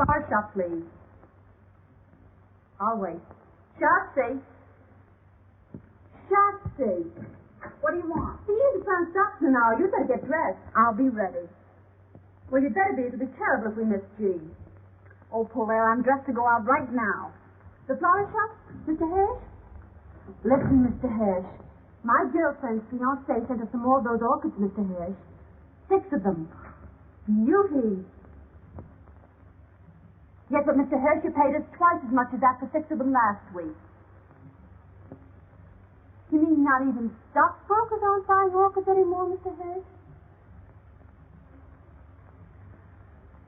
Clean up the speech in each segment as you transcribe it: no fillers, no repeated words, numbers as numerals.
Flower shop, please. I'll wait. Shotzi. Shotzi. What do you want? You need to find socks in an hour. You better get dressed. I'll be ready. Well, you'd better be. It'll be terrible if we miss G. Oh, Polaire, I'm dressed to go out right now. The flower shop? Mr. Hirsch? Listen, Mr. Hirsch. My girlfriend's fiancé sent us some more of those orchids, Mr. Hirsch. 6 of them. Beauty. Yes, but Mr. Hirsch, you paid us twice as much as that for 6 of them last week. You mean not even stockbrokers aren't buying orchids anymore, Mr. Hirsch?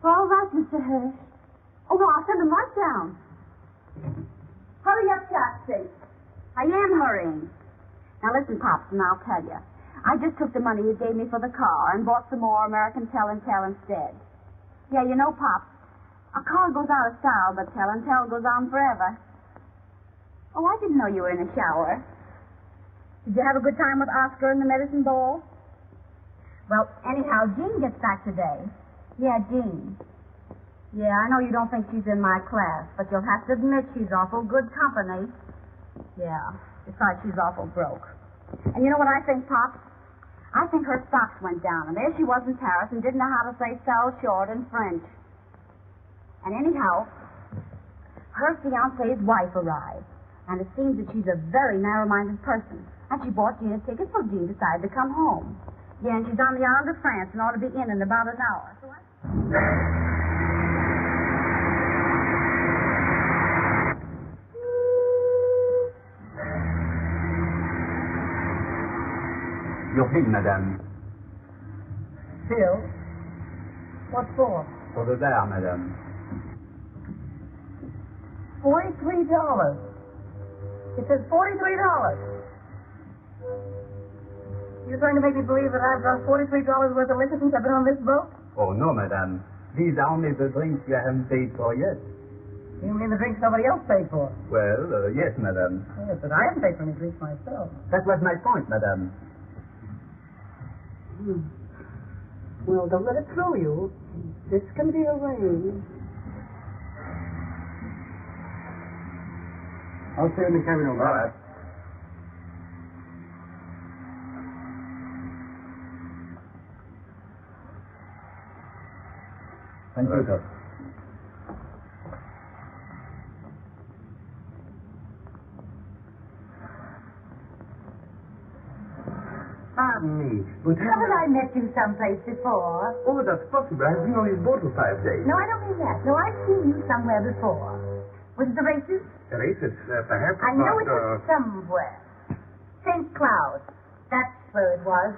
All right, Mr. Hirsch. Oh, no, I'll send them right down. Hurry up, Shotzi. I am hurrying. Now, listen, Pops, and I'll tell you. I just took the money you gave me for the car and bought some more American Tell and Tell instead. Yeah, you know, Pops, a car goes out of style, but Tell and Tell goes on forever. Oh, I didn't know you were in a shower. Did you have a good time with Oscar and the medicine ball? Well, anyhow, Jean gets back today. Yeah, Jean. Yeah, I know you don't think she's in my class, but you'll have to admit she's awful good company. Yeah, besides she's awful broke. And you know what I think, Pops? I think her stocks went down, and there she was in Paris and didn't know how to say sell short in French. And anyhow, her fiancé's wife arrived, and it seems that she's a very narrow-minded person. And she bought Jean a ticket, so Jean decided to come home. Yeah, and she's on the Island of France and ought to be in about an hour. So Your bill, madame. Bill? What for? For the bar, madame. $43. It says $43. You're trying to make me believe that I've got $43 worth of liquor since I've been on this boat? Oh, no, madame. These are only the drinks you haven't paid for yet. You mean the drinks somebody else paid for? Well, yes, madame. Yes, but I haven't paid for any drinks myself. That was my point, madame. Well, don't let it throw you. This can be arranged. I'll stay in the cabin over. All right. Thank you, sir. Pardon me, but Haven't I met you someplace before? Oh, that's possible. I've been on his boat for 5 days. No, I don't mean that. No, I've seen you somewhere before. Was it the races? The races, perhaps. I know but, it was somewhere. St. Cloud. That's where it was.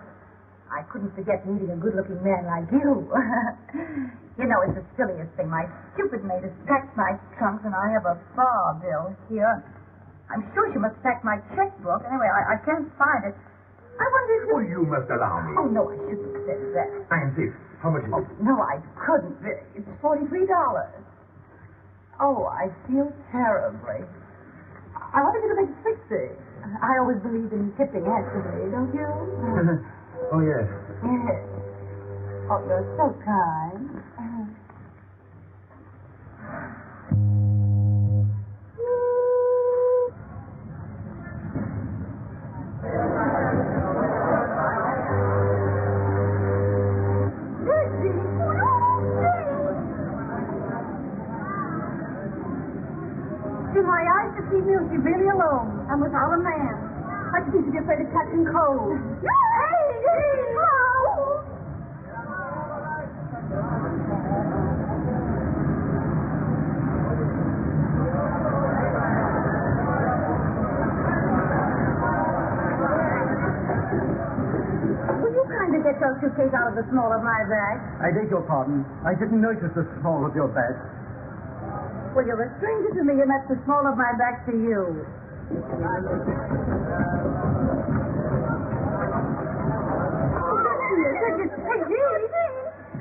I couldn't forget meeting a good-looking man like you. You know, it's the silliest thing. My stupid maid has packed my trunks, and I have a bar bill here. I'm sure she must have packed my checkbook. Anyway, I can't find it. I wonder if you... Oh, you must allow me. Oh, no, I shouldn't have said that. I insist. How much is it? No, I couldn't. It's $43. Oh, I feel terribly. I want to get a big 60. I always believe in tipping handsomely, don't you? Oh, yes. Yes. Oh, you're so kind. In my eyes, to see me, was she really alone and without a man. I just need to be afraid of catching cold. Will you kindly get your suitcase out of the small of my bag? I beg your pardon. I didn't notice the small of your bag. Well, you're a stranger to me, and that's the small of my back to you. Hey,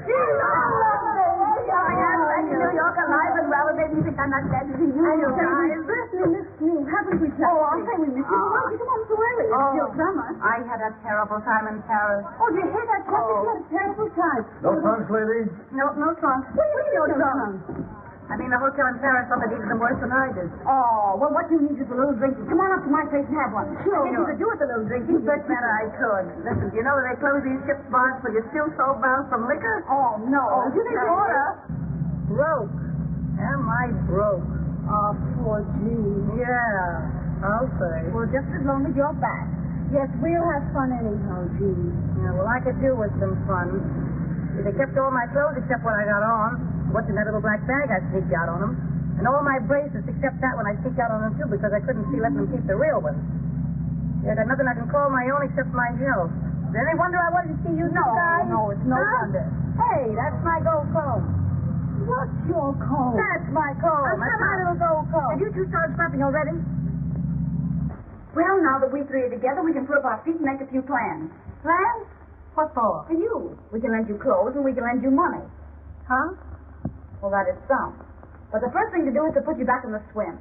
Gene, I love this. Here I am, back in New York, alive and well, and maybe you think I'm not glad to see you. I know, guys. We missed you, haven't we, Chuck? Oh, I'll say we missed you. Why did you come so early? It's still summer. I had a terrible time in Paris. Oh, did you hear that, Chuck? You had a terrible time. No trunks, lady? No trunk. What do you mean, no trunk? I I mean, the hotel in Paris only needed them worse than I did. Oh, well, what you need is a little drinking. Come on up to my place and have one. Sure. I guess you could do with a little drinking. You bet I could. Listen, do you know that they close these ships' bars for you're still so bound from liquor? Oh, no. Oh, you think water? Broke. Am I broke? Oh, poor Jean. Yeah, I'll say. Well, just as long as you're back. Yes, we'll have fun anyhow, Jean. Yeah, well, I could do with some fun. They kept all my clothes except what I got on. What's in that little black bag I sneaked out on them. And all my bracelets except that one I sneaked out on them, too, because I couldn't see letting them keep the real ones. Yeah, there's nothing I can call my own except my health. Is there any wonder I wanted to see you guys? No, it's no wonder. Hey, that's my gold comb. What's your comb? That's my comb. That's my little gold comb. Have you two started scrapping already? Well, now that we three are together, we can put up our feet and make a few plans. Plans? What for? For you. We can lend you clothes and we can lend you money. Huh? Well, that is some. But the first thing to do is to put you back in the swim.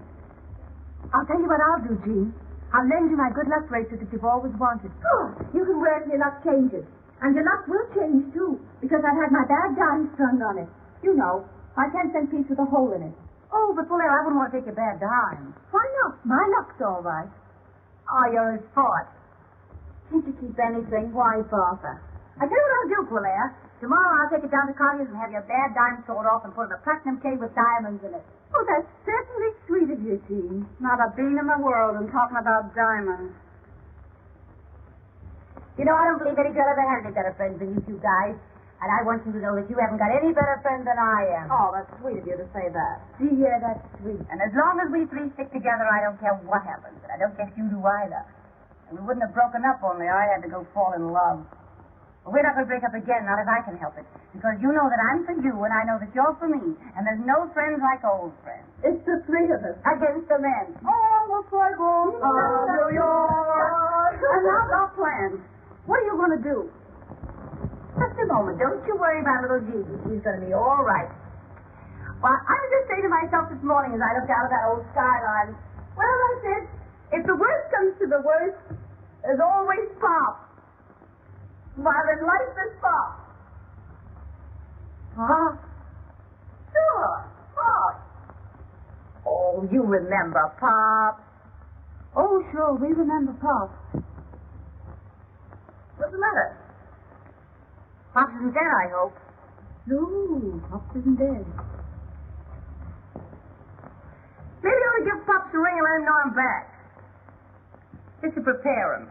I'll tell you what I'll do, Jean. I'll lend you my good luck bracelet that you've always wanted. Good. You can wear it till your luck changes. And your luck will change, too, because I've had my bad dimes turned on it. You know, my 10-cent piece with a hole in it. Oh, but Blair, I wouldn't want to take your bad dime. Why not? My luck's all right. Oh, you're his sport. Can't you keep anything? Why, Bertha? I tell you what I'll do, Blair. Tomorrow I'll take it down to Collier's and have your bad dime sold off and put in a platinum cave with diamonds in it. Oh, that's certainly sweet of you, Jean. Not a bean in the world and talking about diamonds. You know, I don't believe any girl ever had any better friends than you two guys. And I want you to know that you haven't got any better friends than I am. Oh, that's sweet of you to say that. Yeah, that's sweet. And as long as we three stick together, I don't care what happens. And I don't guess you do either. And we wouldn't have broken up only I had to go fall in love. But we're not going to break up again, not if I can help it. Because you know that I'm for you, and I know that you're for me. And there's no friends like old friends. It's the three of us. Against the men. Oh, looks like New York. And now our plans. What are you going to do? Just a moment. Don't you worry about little Gigi. She's going to be all right. Well, I was just saying to myself this morning as I looked out of that old skyline, well, I said, if the worst comes to the worst, there's always Pop. While in life is Pop. Huh? Sure, Pop. Oh, you remember Pop. Oh, sure, we remember Pop. What's the matter? Pop isn't dead, I hope. No, Pop isn't dead. Maybe you ought to give Pops a ring and let him know I'm back. Just to prepare him.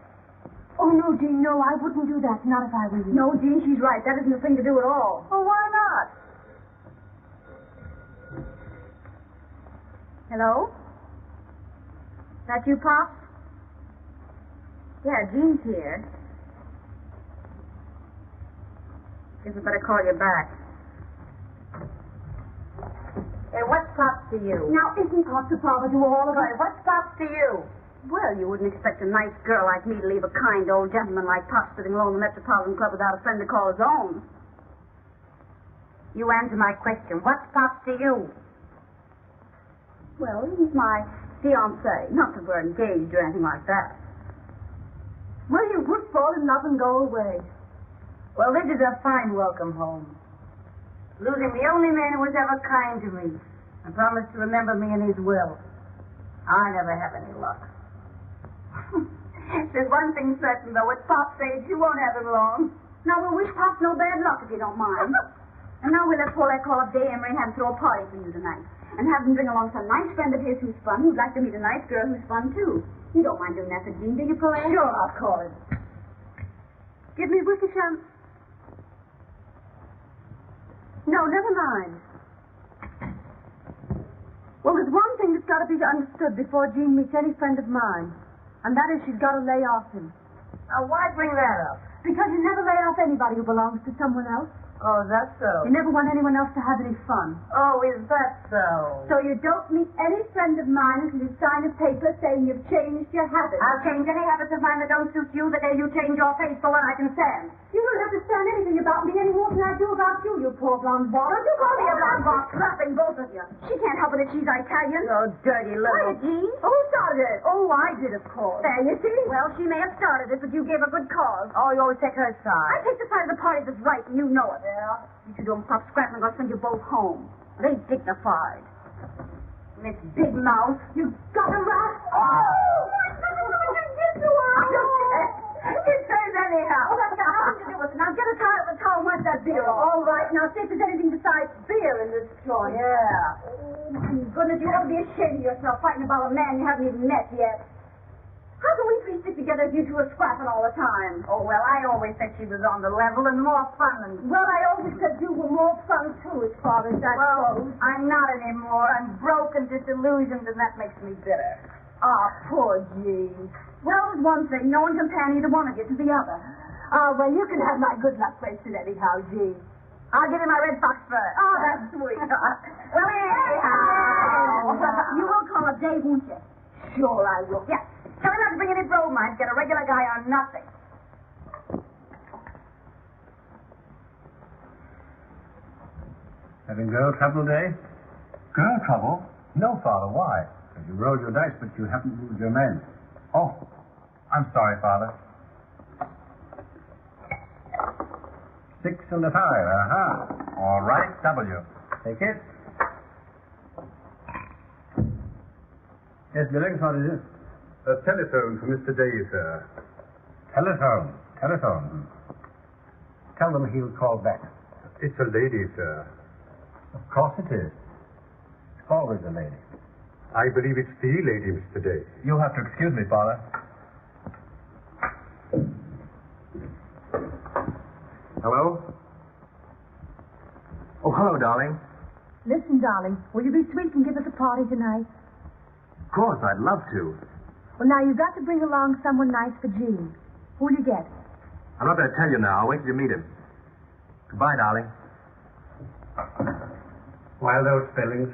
Oh, no, Jean, no, I wouldn't do that. Not if I were you. No, Jean, she's right. That isn't the thing to do at all. Well, why not? Hello? That you, Pop? Yeah, Jean's here. Guess I better call you back. Hey, what's Pops to you? Now, isn't Pops a father to all of us? What's Pops to you? Well, you wouldn't expect a nice girl like me to leave a kind old gentleman like Pops sitting alone in the Metropolitan Club without a friend to call his own. You answer my question. What's Pops to you? Well, he's my fiancé. Not that we're engaged or anything like that. Well, you would fall in love and go away. Well, this is a fine welcome home. Losing the only man who was ever kind to me and promised to remember me in his will. I never have any luck. There's one thing certain, though. With Pop's age, you won't have him long. Now, we'll wish Pops no bad luck, if you don't mind. And now we'll let Paulette call up Day Emery and have him throw a party for you tonight. And have him bring along some nice friend of his who's fun, who'd like to meet a nice girl who's fun, too. You don't mind doing that for Jean, do you, Paulette? Sure, I'll call him. Give me a Wickersham. No, never mind. Well, there's one thing that's got to be understood before Jean meets any friend of mine. And that is she's got to lay off him. Now, why bring that up? Because you never lay off anybody who belongs to someone else. Oh, that's so. You never want anyone else to have any fun. Oh, is that so? So you don't meet any friend of mine until you sign a paper saying you've changed your habits. I'll change any habits of mine that don't suit you the day you change your face for one I can stand. You don't understand anything about me any more than I do about you, you poor blonde ball. Don't you call me a blonde ball, clapping both of you. She can't help it if she's Italian. Oh, dirty little... Wait, Jean? Who started it? Oh, I did, of course. There, you see? Well, she may have started it, but you gave a good cause. Oh, you always take her side. I take the side of the party that's right, and you know it. Yeah? You two don't stop scrapping, I'm going to send you both home. It ain't dignified. Miss Big Mouth. You got a rat? Oh! What did you do? It says anyhow. Oh, that's got nothing to do with it. Now get a tie up the towel and wipe that beer off. All right. Now see if there's anything besides beer in this joint. Yeah. Oh, my goodness. You ought to be ashamed of yourself fighting about a man you haven't even met yet. How can we three stick together if you two are scrapping all the time? Oh, well, I always said she was on the level and more fun than... Well, I always said you were more fun, too, as far as that goes. I'm not anymore. I'm broken, disillusioned, and that makes me bitter. Ah, poor Jean. Well, there's one thing. No one can pan either one of you to the other. Oh, well, you can have my good luck wasted anyhow, Jean. I'll give you my red fox fur. Oh, that's sweet. Well, anyhow. You will call up Dave, won't you? Sure I will. Yeah. Tell him not to bring any bromide. Get a regular guy on nothing. Having girl trouble, Dave? Girl trouble? No, Father. Why? Because you rolled your dice, but you haven't moved your men. Oh, I'm sorry, Father. 6 and a 5. Aha. All right, W. Take it. Yes, Billings, what is it? A telephone for Mr. Day, sir. Telephone. Tell them he'll call back. It's a lady, sir. Of course it is. It's always a lady. I believe it's the lady, Mr. Day. You'll have to excuse me, Father. Hello? Oh, hello, darling. Listen, darling, will you be sweet and give us a party tonight? Of course, I'd love to. Well, now, you've got to bring along someone nice for Jean. Who'll you get? I'm not going to tell you now. I'll wait till you meet him. Goodbye, darling. Wild oats, Billings.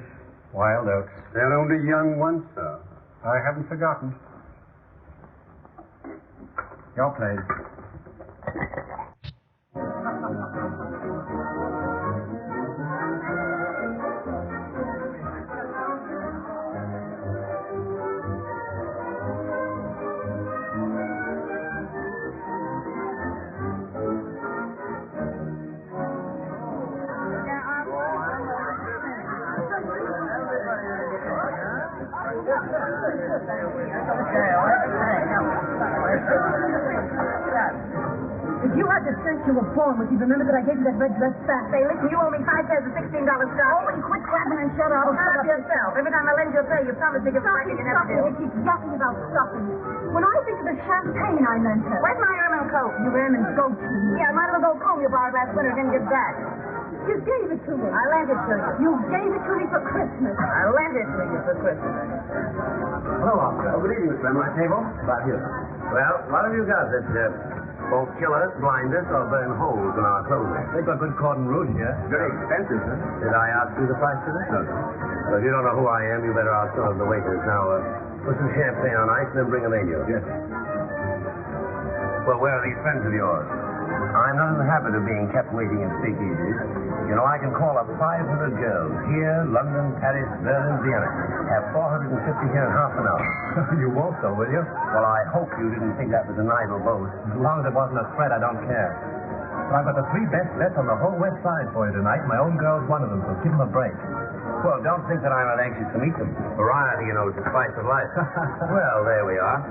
Wild oats. They're only young ones, sir. I haven't forgotten. Your place. If you had the sense you were born with, you'd remember that I gave you that red dress back. Say, listen, you owe me 5 pairs of $16 stock. Oh, will you quit clapping and shut up? Oh, shut up yourself. Every time I lend you a pair, you promise to give it back and you never do. You keep yapping about stuffing. When I think of the champagne I lent her. Where's my ermine coat? Your ermine goat cheese. Yeah, my little gold comb you borrowed last winter didn't get back. You gave it to me. I lent it to you. You gave it to me for Christmas. I lent it to you for Christmas. Hello, Oscar. Oh, good evening, sir. My table? About here. Well, what have you got that won't kill us, blind us, or burn holes in our clothing? They've got good cordon rouge here. Very expensive, sir. Did I ask you the price of this? No. Well, if you don't know who I am, you better ask some of the waiters. Now, put some champagne on ice and then bring them in, you. Yes. Well, where are these friends of yours? I'm not in the habit of being kept waiting in speakeasies. You know, I can call up 500 girls here, London, Paris, Berlin, Vienna. Have 450 here in half an hour. You won't, though, will you? Well, I hope you didn't think that was an idle boast. As long as it wasn't a threat, I don't care. But I've got the 3 best bets on the whole West Side for you tonight. My own girl's one of them, so give them a break. Well, don't think that I'm not anxious to meet them. Variety, you know, is the spice of life. Well, there we are.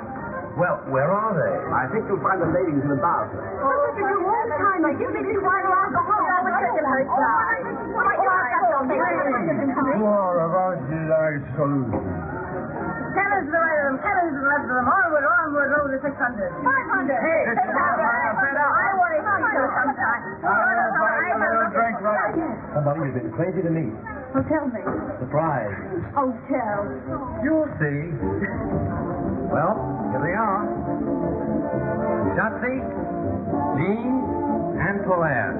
Well, where are they? I think you'll find the ladies in the bar. Oh, what did you all the time? Like, you made me whine around the whole hour with your hurt side. About July solution. 10 is the right of them, 10 is the left of them. Onward, over to 600. 500. Hey, I want to see you sometime. Somebody you've been crazy to meet. Oh, tell me. Surprise. Oh, tell. You'll see. Well, here they are. Shotzi, Jean, and Polaire.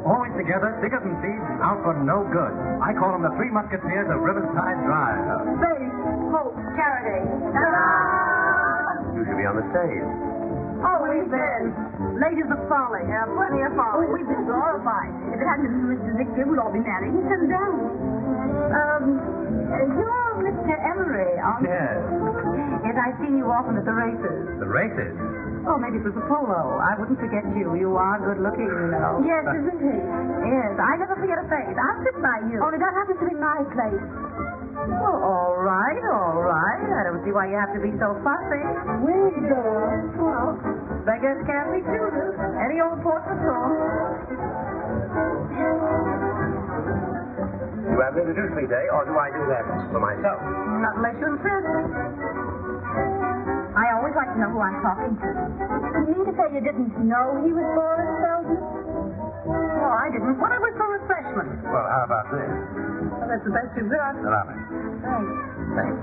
Always together, thick as thieves, out for no good. I call them the 3 Musketeers of Riverside Drive. Faith, hope, charity. Ta-da! You should be on the stage. Oh, we've been. Ladies of Folly. Plenty of folly. Oh, we've been glorified. If it hadn't been for Mr. Victor, we'd all be married and settled down. You're Mr. Emery, aren't you? Yes. Yes, I've seen you often at the races. The races? Oh, maybe it was a polo. I wouldn't forget you. You are good looking, you know. Yes, isn't he? Yes, I never forget a face. I'll sit by you. Only that happens to be my place. Well, all right, all right. I don't see why you have to be so fussy. Wait, girl. Well, beggars can't be choosers. Any old port will do. You have to introduce me, Day, or do I do that for myself? Not unless you insist. I always like to know who I'm talking to. You mean to say you didn't know he was Boris Feldman? No, I didn't. What I was for refreshment. Well, how about this? Well, that's the best you've got. Allow me. Thanks. Thanks.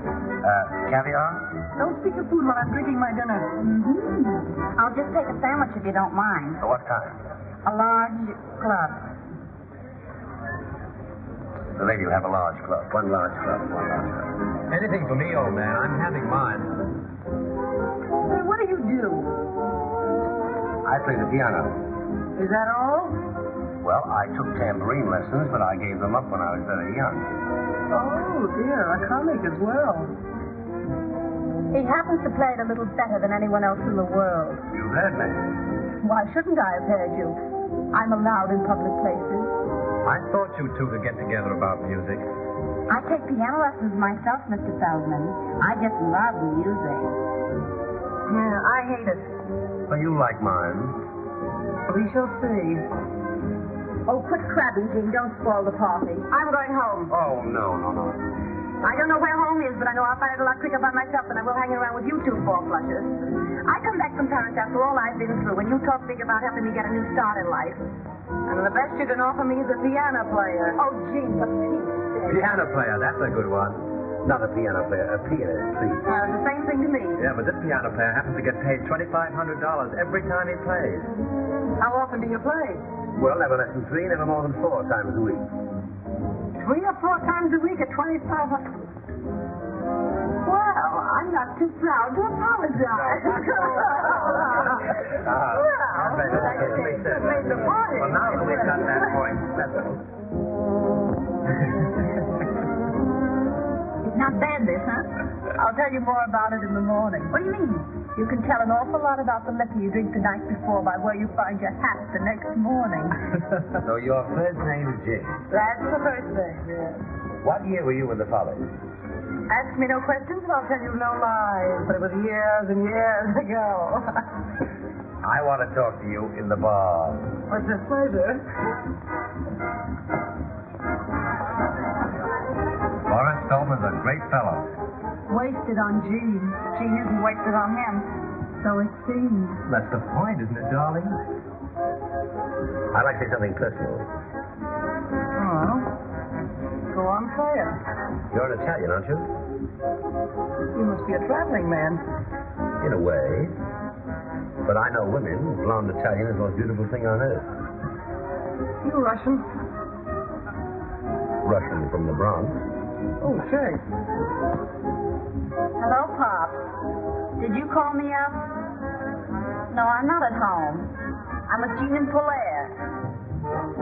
Caviar? Don't speak of food while I'm drinking my dinner. Mm-hmm. I'll just take a sandwich if you don't mind. What kind? A large club. The lady will have a large club. One large club. Anything for me, old man. I'm having mine. Say, what do you do? I play the piano. Is that all? Well, I took tambourine lessons, but I gave them up when I was very young. Oh, dear, a comic as well. He happens to play it a little better than anyone else in the world. You've heard me. Why shouldn't I have heard you? I'm allowed in public places. I thought you two could get together about music. I take piano lessons myself, Mr. Feldman. I just love music. Yeah, I hate it. Well, you like mine. We shall see. Oh, quit crabbing, Jean. Don't spoil the party. I'm going home. Oh, no. I don't know where home is, but I know I'll find it a lot quicker by myself than I will hanging around with you two four-flushers. I come back from Paris after all I've been through, and you talk big about helping me get a new start in life. And the best you can offer me is a piano player. Oh, Jean, for Pete's sake. Piano player, that's a good one. Not a piano player, a pianist, please. The same thing to me. Yeah, but this piano player happens to get paid $2,500 every time he plays. How often do you play? Well, never less than 3, never more than 4 times a week. 3 or 4 times a week at $2,500. Well, I'm not too proud to apologize. Made the party. Well, now that we've got that point settled. It's not bad, this, huh? I'll tell you more about it in the morning. What do you mean? You can tell an awful lot about the liquor you drink the night before by where you find your hat the next morning. So your first name is Jim. That's the first thing, yes. What year were you in the Follies? Ask me no questions and I'll tell you no lies. But it was years and years ago. I want to talk to you in the bar. What's a pleasure? Boris Feldman's a great fellow. Wasted on Jean. Jean isn't wasted on him. So it seems. That's the point, isn't it, darling? I'd like to say something personal. Oh. Go on, say it. You're an Italian, aren't you? You must be a traveling man. In a way. But I know women. Blonde Italian is the most beautiful thing on earth. You Russian? Russian from the Bronx. Oh, say. Hello, Pop. Did you call me up? No, I'm not at home. I'm with Jean and Polaire.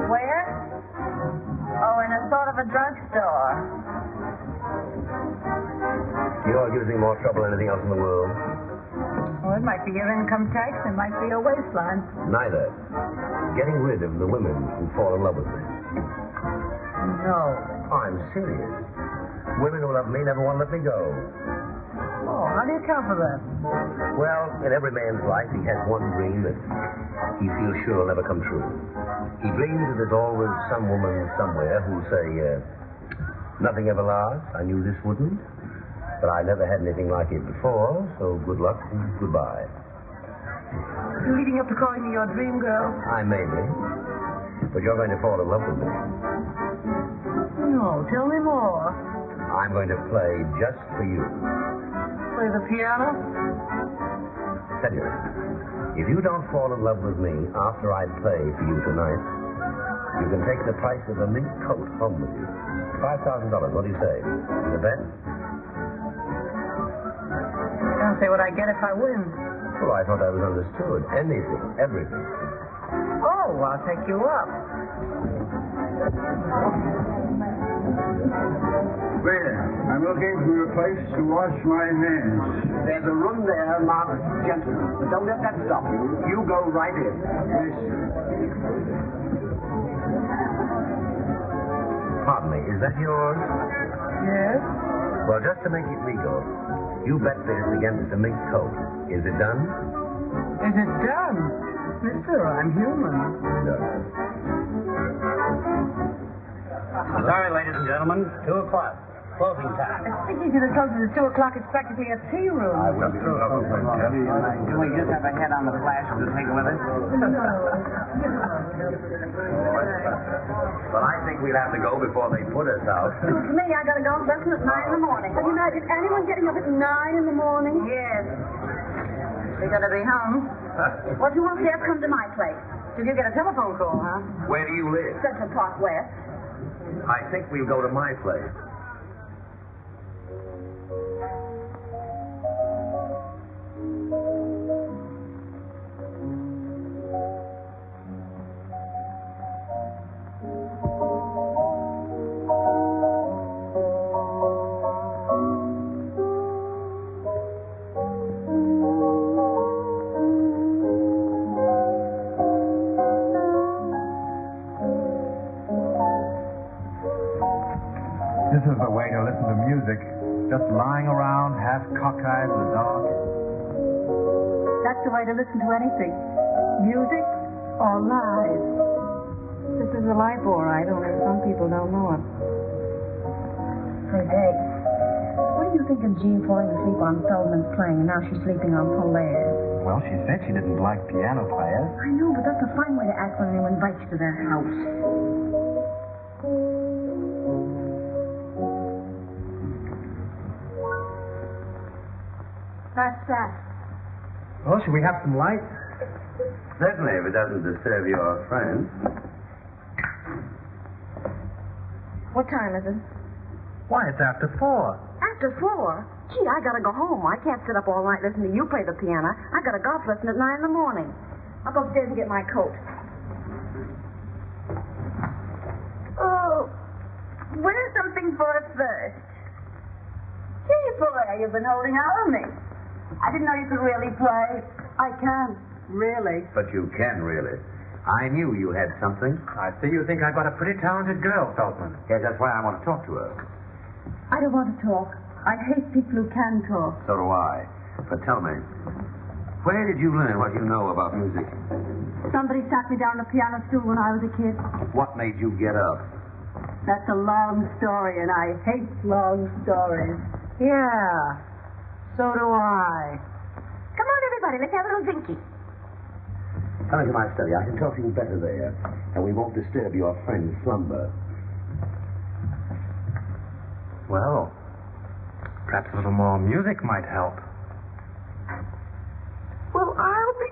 Where? Oh, in a sort of a drugstore. You know what gives me more trouble than anything else in the world? Well, it might be your income tax. It might be your waistline. Neither. Getting rid of the women who fall in love with me. No. I'm serious. Women who love me never want to let me go. Oh, how do you account for that? Well, in every man's life, he has one dream that he feels sure will never come true. He dreams that there's always some woman somewhere who'll say, nothing ever lasts. I knew this wouldn't. But I never had anything like it before, so good luck and goodbye. You're leading up to calling me your dream girl? I may be. But you're going to fall in love with me. No, tell me more. I'm going to play just for you. Play the piano? Tell you, if you don't fall in love with me after I play for you tonight, you can take the price of a mink coat home with you. $5,000. What do you say? The bet? Can't say what I get if I win. Well, I thought I was understood. Anything, everything. Oh, I'll take you up. Waiter, I'm looking for a place to wash my hands. There's a room there marked gentlemen, but don't let that stop you. You go right in. Yes, sir. Pardon me, is that yours? Yes? Well, just to make it legal, you bet this against the mink coat. Is it done? Is it done? Mister, I'm human. Sorry, ladies and gentlemen. 2 o'clock. Closing time. Speaking to the closing at 2 o'clock, it's practically a tea room. I will be through. Can we just have a head on the flash to take with us? Well, I think we'll have to go before they put us out. It's me. I gotta go lesson at 9 in the morning. Can you imagine anyone getting up at 9 in the morning? Yes. We're gonna be home. Well, if you want to come to my place. Did you get a telephone call, huh? Where do you live? Central Park West. I think we'll go to my place. This is the way to listen to music. Just lying around, half cockeyed in the dark. That's the way to listen to anything. Music or lies. This is a life, all right, only some people don't know it. Say, Dave, what do you think of Jean falling asleep on Feldman's playing and now she's sleeping on Polaire? Well, she said she didn't like piano players. I know, but that's a fine way to act when anyone invites you to their house. That's that. Well, should we have some light? Certainly, if it doesn't disturb your friend. What time is it? Why, it's after 4. After 4? Gee, I gotta go home. I can't sit up all night listening to you play the piano. I got a golf lesson at 9 in the morning. I'll go upstairs and get my coat. Oh, where's something for a thirst? Gee, boy, you've been holding out on me. I didn't know you could really play. I can, really. But you can, really. I knew you had something. I see you think I've got a pretty talented girl, Feldman. Yes, that's why I want to talk to her. I don't want to talk. I hate people who can talk. So do I. But tell me, where did you learn what you know about music? Somebody sat me down on a piano stool when I was a kid. What made you get up? That's a long story, and I hate long stories. Yeah, so do I. Come on, everybody, let's have a little drinky. Come into my study. I can talk to you better there, and we won't disturb your friend's slumber. Well, perhaps a little more music might help. Well, I'll be...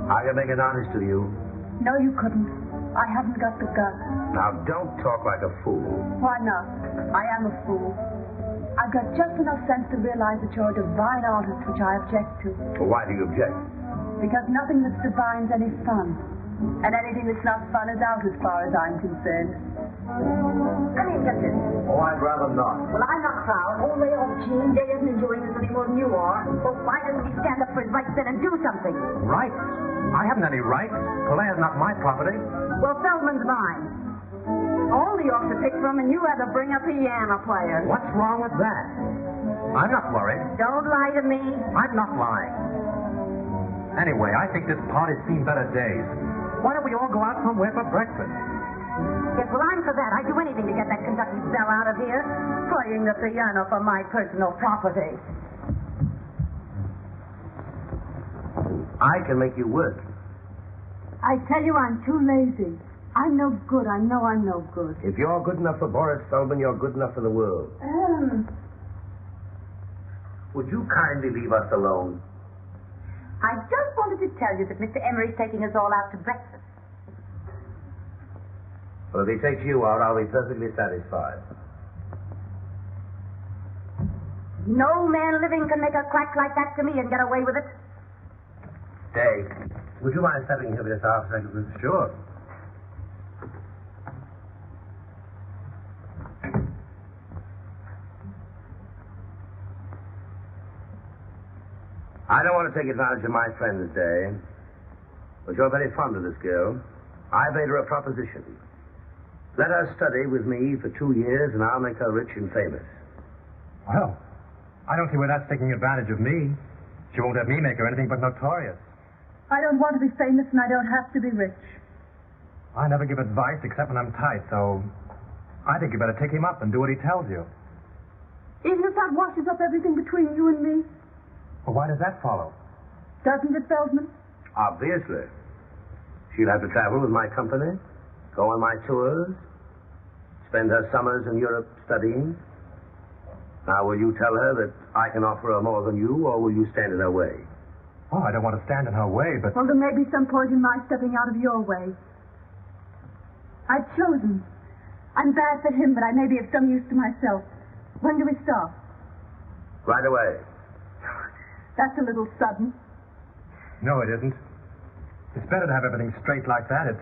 I can make an honest to you. No, you couldn't. I haven't got the guts. Now, don't talk like a fool. Why not? I am a fool. I've got just enough sense to realize that you're a divine artist, which I object to. Well, why do you object? Because nothing that's divine's any fun. And anything that's not fun is out as far as I'm concerned. Come here, get this. Oh, I'd rather not. Well, I'm not proud. Only old Gene Day isn't enjoying this any more than you are. Well, why doesn't he stand up for his rights then and do something? Rights? I haven't any rights. Polaire's not my property. Well, Feldman's mine. All the ought to pick from, and you had to bring a piano player. What's wrong with that? I'm not worried. Don't lie to me. I'm not lying. Anyway, I think this party's seen better days. Why don't we all go out somewhere for breakfast? Yes, well, I'm for that. I'd do anything to get that Kentucky belle out of here. Playing the piano for my personal property. I can make you work. I tell you, I'm too lazy. I'm no good. I know I'm no good. If you're good enough for Boris Feldman, you're good enough for the world. Would you kindly leave us alone? I just wanted to tell you that Mr. Emery's taking us all out to breakfast. Well, if he takes you out, I'll be perfectly satisfied. No man living can make a crack like that to me and get away with it. Dave, would you mind stepping here just half a second? Sure. I don't want to take advantage of my friend's day, but you're very fond of this girl. I made her a proposition. Let her study with me for 2 years, and I'll make her rich and famous. Well, I don't see where that's taking advantage of me. She won't have me make her anything but notorious. I don't want to be famous, and I don't have to be rich. I never give advice except when I'm tight, so I think you better take him up and do what he tells you. Even if that washes up everything between you and me, Well, why does that follow? doesn't it, Feldman? Obviously. She'll have to travel with my company, go on my tours, spend her summers in Europe studying. Now, will you tell her that I can offer her more than you, or will you stand in her way? Oh, I don't want to stand in her way, but... Well, there may be some point in my stepping out of your way. I've chosen. I'm bad for him, but I may be of some use to myself. When do we start? Right away. That's a little sudden. No, it isn't. It's better to have everything straight like that.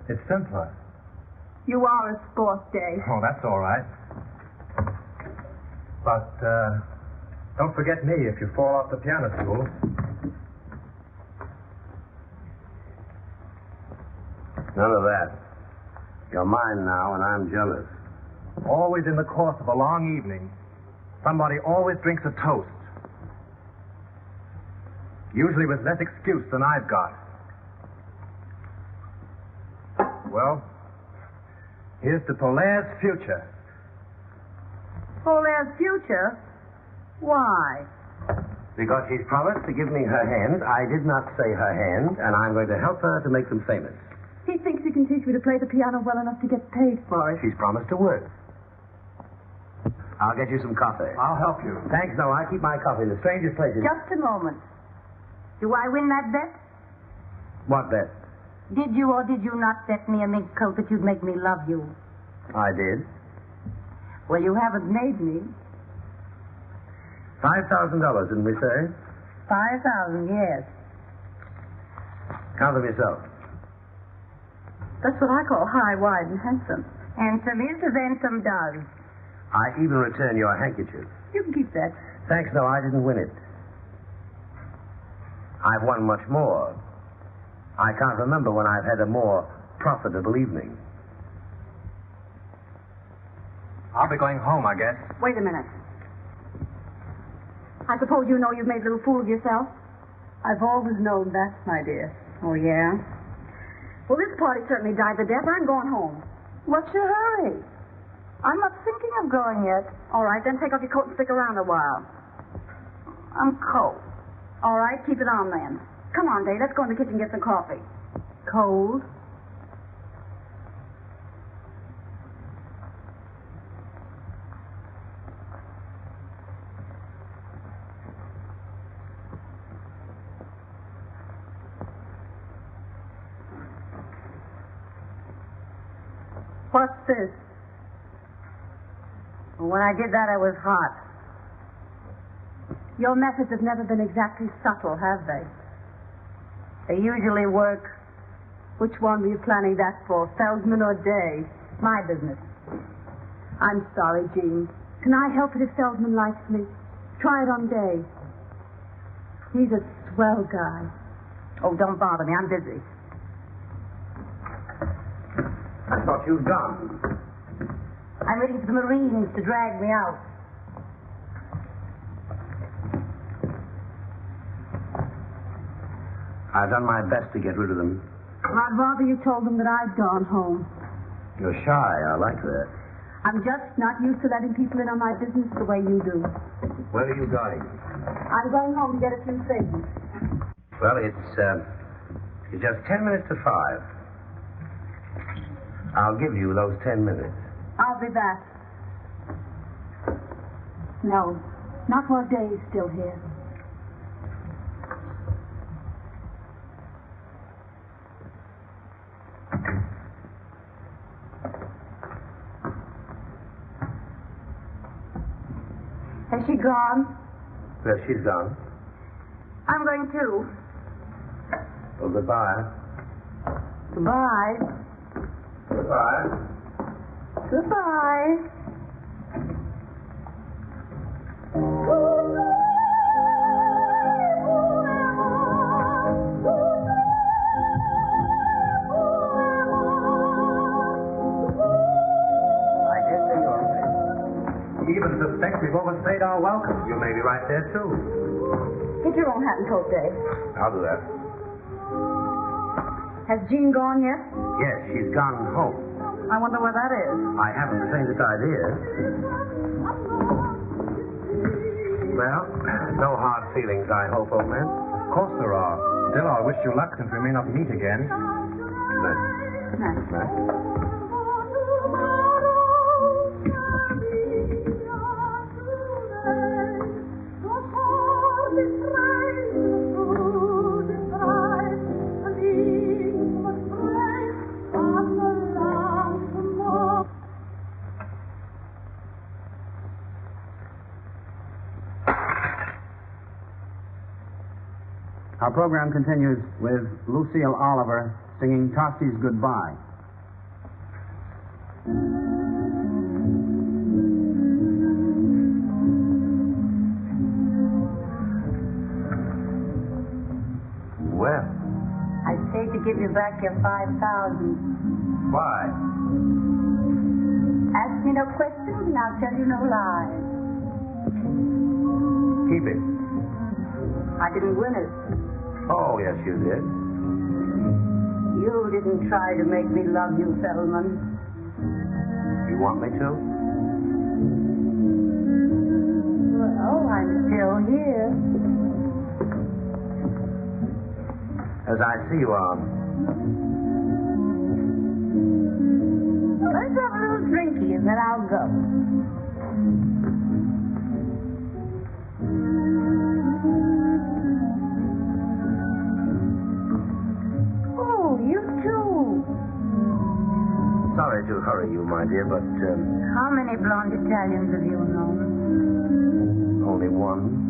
It's simpler. You are a sport, Dave. Oh, that's all right. But, don't forget me if you fall off the piano stool. None of that. You're mine now, and I'm jealous. Always in the course of a long evening, somebody always drinks a toast. Usually with less excuse than I've got. Well, here's to Polaire's future. Polaire's future? Why? Because she's promised to give me her hand. I did not say her hand, and I'm going to help her to make them famous. He thinks he can teach me to play the piano well enough to get paid for it. She's promised to work. I'll get you some coffee. I'll help you. Thanks, no, I keep my coffee in the strangest places. Just a moment. Do I win that bet? What bet? Did you or did you not bet me a mink coat that you'd make me love you? I did. Well, you haven't made me. $5,000, didn't we say? 5,000, yes. Count them yourself. That's what I call high, wide, and handsome. Handsome is as handsome does. I even return your handkerchief. You can keep that. Thanks, no, I didn't win it. I've won much more. I can't remember when I've had a more profitable evening. I'll be going home, I guess. Wait a minute. I suppose you know you've made a little fool of yourself? I've always known that, my dear. Oh, yeah? Well, this party certainly died the death. I'm going home. What's your hurry? I'm not thinking of going yet. All right, then take off your coat and stick around a while. I'm cold. All right, keep it on then. Come on, Dave. Let's go in the kitchen and get some coffee. Cold? What's this? When I did that, I was hot. Your methods have never been exactly subtle, have they? They usually work. Which one were you planning that for, Feldman or Day? My business. I'm sorry, Jean. Can I help it if Feldman likes me? Try it on Day. He's a swell guy. Oh, don't bother me. I'm busy. I thought you'd gone. I'm waiting for the Marines to drag me out. I've done my best to get rid of them. I'd rather you told them that I'd gone home. You're shy. I like that. I'm just not used to letting people in on my business the way you do. Where are you going? I'm going home to get a few things. Well, it's just 10 minutes to 5. I'll give you those 10 minutes. I'll be back. No, not while Dave's still here. Has she gone? Yes, she's gone. I'm going too. Well, goodbye. Goodbye. Goodbye. Goodbye. Goodbye. even suspect we've overstayed our welcome. You may be right there, too. Get your own hat and coat, Dave. I'll do that. Has Jean gone yet? Yes, she's gone home. I wonder where that is. I haven't the faintest idea. Well, no hard feelings, I hope, old man. Of course there are. Still, I wish you luck since we may not meet again. Nice. Our program continues with Lucille Oliver singing Tossie's Goodbye. Well, I say to give you back your 5,000. why? Ask me no questions and I'll tell you no lies. Keep it. I didn't win it. Oh, yes, you did. You didn't try to make me love you, Feldman. You want me to? Well, I'm still here. As I see you are. Let's have a little drinky and then I'll go. Oh, you too. Sorry to hurry you, my dear, but How many blonde Italians have you known? only one.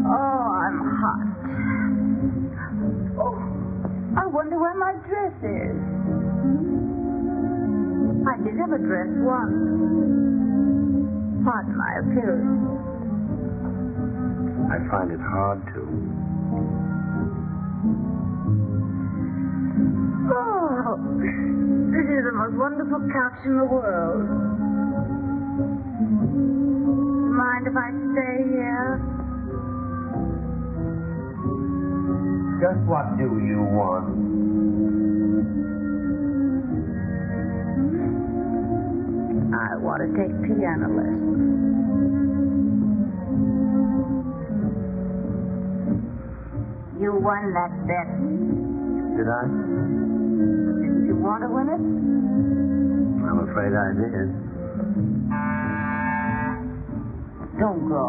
Oh, I'm hot. Oh, I wonder where my dress is. I did have a dress once. Pardon my appearance. I find it hard to. Oh, this is the most wonderful couch in the world. Mind if I stay here? Just what do you want? I want to take piano lessons. You won that bet. Did I? Didn't you want to win it? I'm afraid I did. Don't go.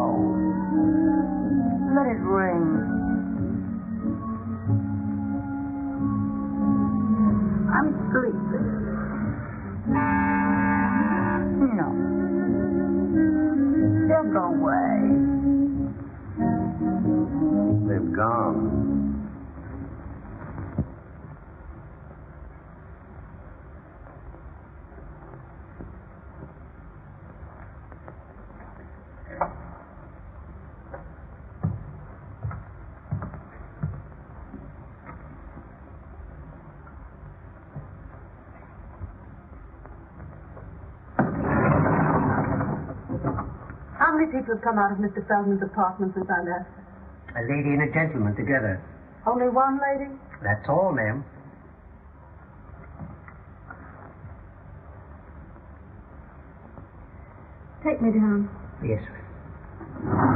Let it ring. I'm sleepy. No. They'll go away. They've gone. How many people have come out of Mr. Feldman's apartment since I left? A lady and a gentleman together. Only one lady? That's all, ma'am. Take me down. Yes, sir.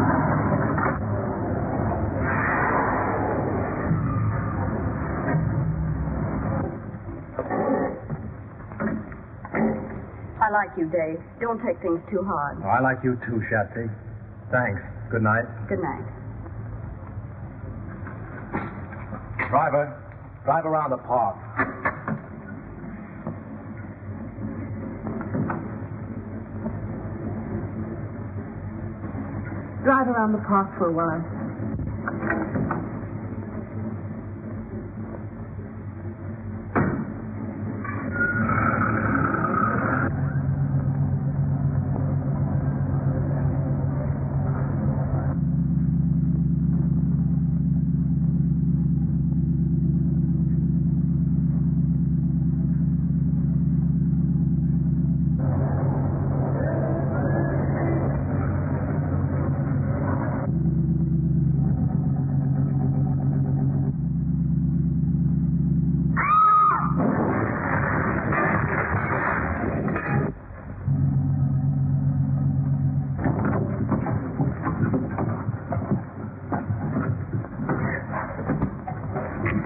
I like you, Dave. Don't take things too hard. Oh, I like you too, Shatsy. Thanks. Good night. Good night. Driver, drive around the park. Drive around the park for a while.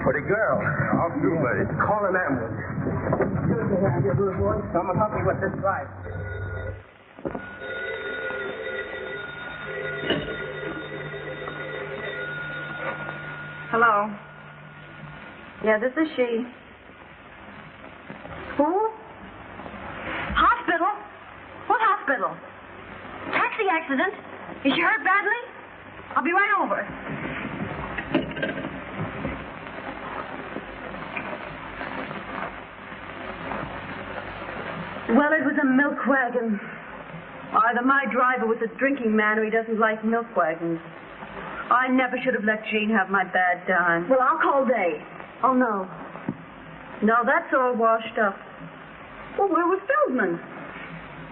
Pretty girl. I'll do, buddy. Call an ambulance. Excuse me, here, rude boy. Someone help me with this drive. Hello. Yeah, this is she. Who? Hospital? What hospital? Taxi accident? Is she hurt badly? I'll be right over. Well, it was a milk wagon. Either my driver was a drinking man or he doesn't like milk wagons. I never should have let Jean have my bad dime. Well, I'll call Dave. Oh, no. No, that's all washed up. Well, where was Feldman?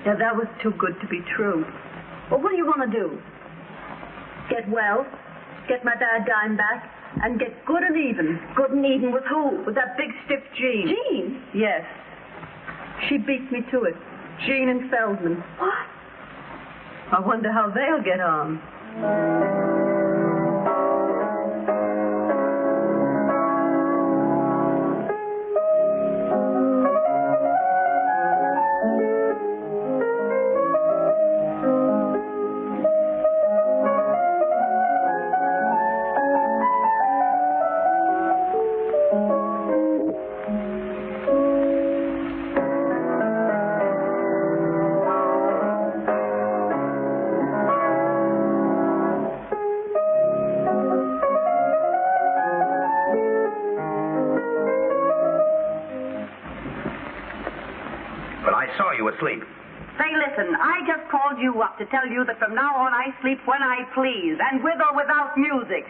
Yeah, that was too good to be true. Well, what do you want to do? Get well, get my bad dime back, and get good and even. Good and even with who? With that big stiff Jean. Jean? Yes. She beat me to it. Jean and Feldman. What? I wonder how they'll get on. Asleep. Say, listen, I just called you up to tell you that from now on I sleep when I please, and with or without music.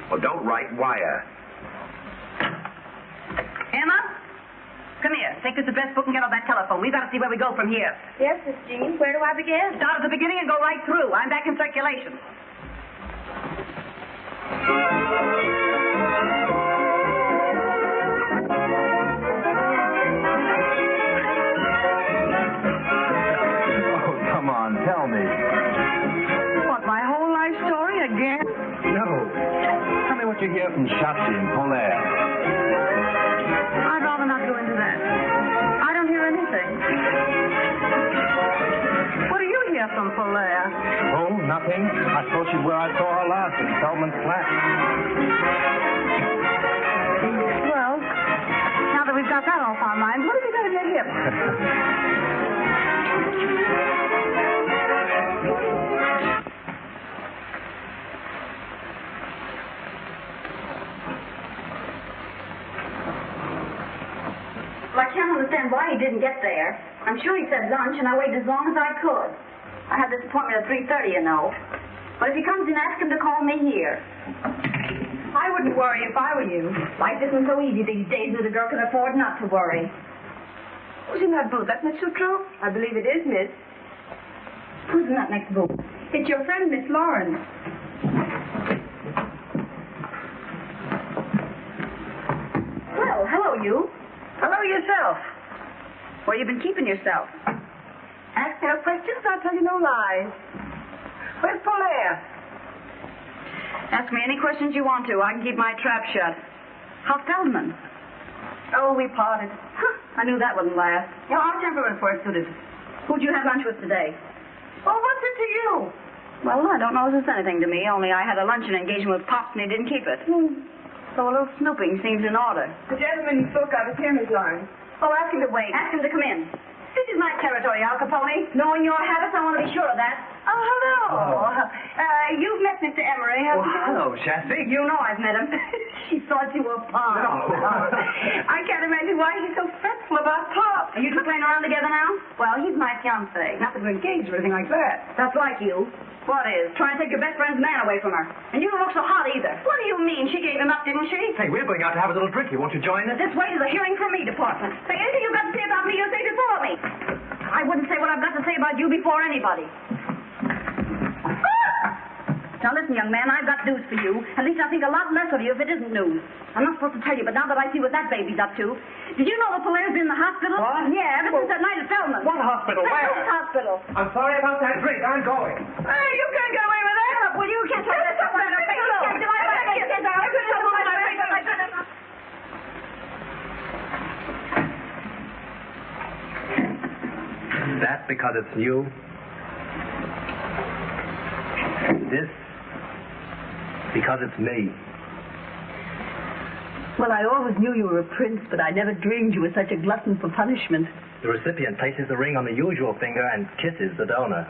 Well, don't write wire. Emma? Come here. Take us the best book and get on that telephone. We've got to see where we go from here. Yes, Miss Jean. Where do I begin? Start at the beginning and go right through. I'm back in circulation. Tell me. What, my whole life story again? No. Tell me what you hear from Shotzi and Polaire. I'd rather not go into that. I don't hear anything. What do you hear from Polaire? Oh, nothing. I suppose she's where I saw her last, in Feldman's flat. Well, now that we've got that off our minds, what are we going to do here? Well, I can't understand why he didn't get there. I'm sure he said lunch, and I waited as long as I could. I had this appointment at 3:30, you know. But if he comes in, ask him to call me here. I wouldn't worry if I were you. Life isn't so easy these days that a girl can afford not to worry. Who's in that booth? That's Miss Sutro? I believe it is, Miss. Who's in that next booth? It's your friend, Miss Lawrence. Well, hello, you. Hello yourself. Where you been keeping yourself? Ask no questions, I'll tell you no lies. Where's Polaire? Ask me any questions you want to. I can keep my trap shut. How's Feldman? Oh, we parted. Huh, I knew that wouldn't last. You know, our temperaments weren't suited. Who'd you have lunch with today? Oh, what's it to you? Well, I don't know if it's anything to me, only I had a luncheon engagement with Pops and he didn't keep it. So a little snooping seems in order. The gentleman you spoke of is here, Miss Lawrence. Oh, ask him to wait. Ask him to come in. This is my territory, Al Capone. Knowing your habits, I want to be sure of that. Oh, hello. You've met Mr. Emery, haven't you? Hello, Shotzi. You know I've met him. She thought you were Pop. No. I can't imagine why he's so fretful about Pop. Are you two playing around together now? Well, he's my fiancé. Not that we're engaged or anything like that. That's like you. What is? Trying to take your best friend's man away from her. And you don't look so hot either. What do you mean? She gave him up, didn't she? Hey, we're going out to have a little drink. Won't you join us? This way to the hearing from me department. Say anything you've got to say about me, you say before me. I wouldn't say what I've got to say about you before anybody. Now listen, young man, I've got news for you. At least I think a lot less of you if it isn't news. I'm not supposed to tell you, but now that I see what that baby's up to. Did you know that Polaire's been in the hospital? What? Yeah, ever since that night at Feldman. What hospital? The Where? Health hospital. I'm sorry about that drink. I'm going. Hey, you can't get away with that. Will you can't tell me that? because it's new. This because it's me. Well, I always knew you were a prince, but I never dreamed you were such a glutton for punishment. The recipient places the ring on the usual finger and kisses the donor.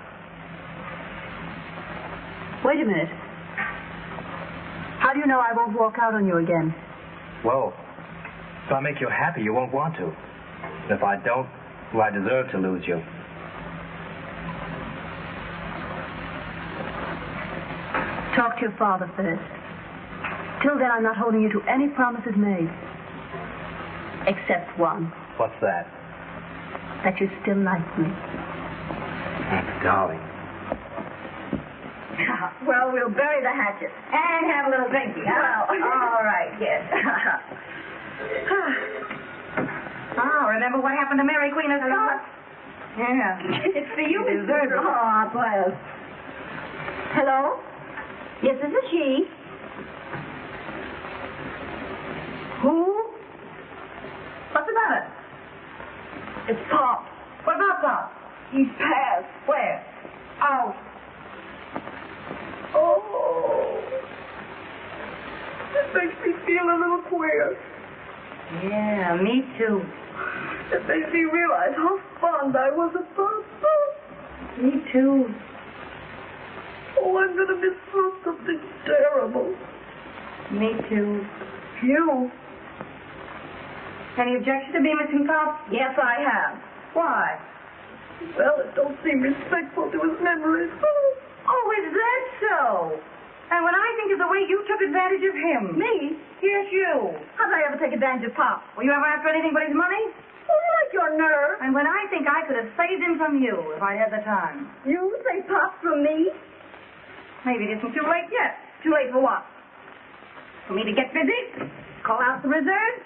Wait a minute. How do you know I won't walk out on you again? Whoa. If I make you happy, you won't want to. And if I don't, well, I deserve to lose you. Talk to your father first. Till then, I'm not holding you to any promises made. Except one. What's that? That you still like me. Darling. Well, we'll bury the hatchet and have a little drinky. Well, all right, yes. Oh, remember what happened to Mary Queen of Scots? Yeah. It's for you, Miss Gertrude. Oh, well. Hello? Yes, this is she. Who? What's the matter? It's Pop. What about Pop? He's passed. Where? Out. Oh. It makes me feel a little queer. Yeah, me too. It makes me realize how fond I was of Pop. Me too. Oh, I'm going to miss something terrible. Me too. You? Any objection to me missing Pop? Yes, I have. Why? Well, it don't seem respectful to his memory. Oh, is that so? And when I think of the way you took advantage of him. Me? Yes, you. How did I ever take advantage of Pop? Were you ever after anything but his money? Oh, you like your nerve. And when I think I could have saved him from you if I had the time. You say Pop from me? Maybe it isn't too late yet. Too late for what? For me to get busy, call out the reserves,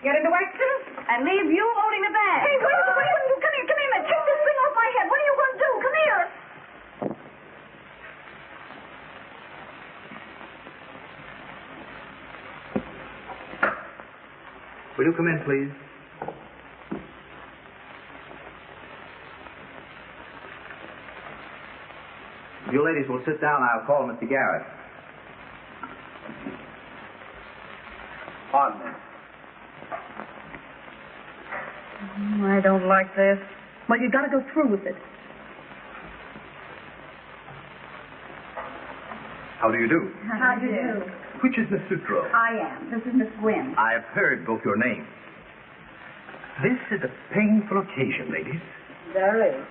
get into action, and leave you owning the bag. Hey, wait a minute. Come here, man. Take this thing off my head. What are you going to do? Come here. Will you come in, please? You ladies will sit down. I'll call Mr. Garrett. Pardon me. I don't like this. Well, you got to go through with it. How do you do? How do you do? Which is Miss Sutro? I am. This is Miss Gwynn. I've heard both your names. This is a painful occasion, ladies. There is.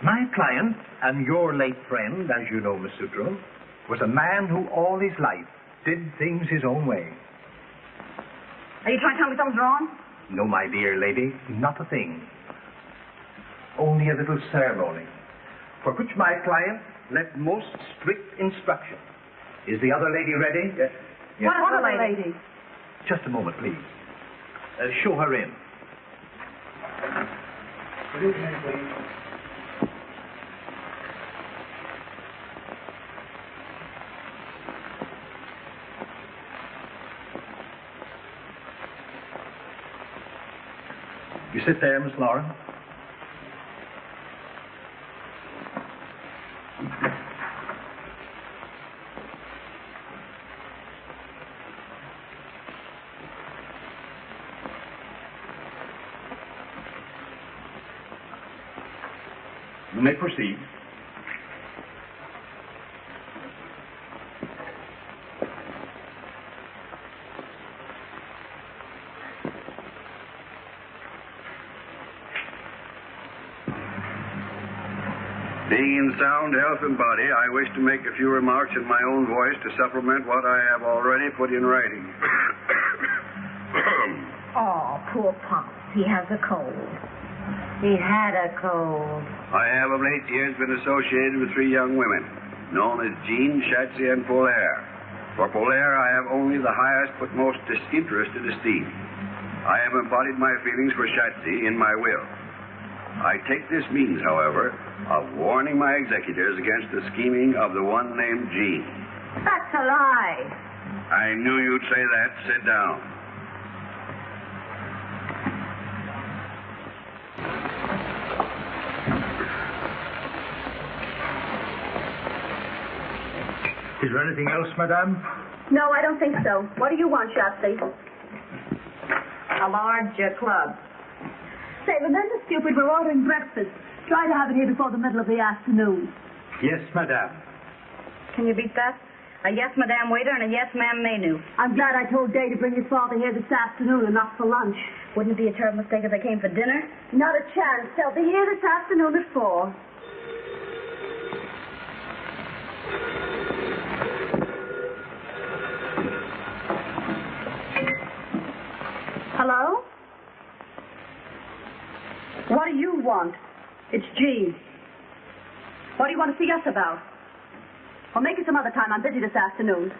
My client and your late friend, as you know, Miss Sutro, was a man who all his life did things his own way. Are you trying to tell me something's wrong? No, my dear lady, not a thing. Only a little ceremony, for which my client left most strict instruction. Is the other lady ready? Yes. What other lady? Just a moment, please. Show her in. Good evening, please. You sit there, Miss Lauren. You may proceed. Being in sound health and body, I wish to make a few remarks in my own voice to supplement what I have already put in writing. Oh, poor Pop. He has a cold. He had a cold. I have of late years been associated with three young women, known as Jean, Shatsy, and Polaire. For Polaire, I have only the highest but most disinterested esteem. I have embodied my feelings for Shatsy in my will. I take this means, however, of warning my executors against the scheming of the one named Jean. That's a lie. I knew you'd say that. Sit down. Is there anything else, madame? No, I don't think so. What do you want, Shotzi? A large club. Say, remember, stupid, we're ordering breakfast. Try to have it here before the middle of the afternoon. Yes, madame. Can you beat that? A yes, madame waiter and a yes, ma'am menu. I'm glad I told Day to bring his father here this afternoon and not for lunch. Wouldn't it be a terrible mistake if they came for dinner? Not a chance. They'll be here this afternoon at 4. Hello? What do you want? It's Jean. What do you want to see us about? Well, make it some other time. I'm busy this afternoon.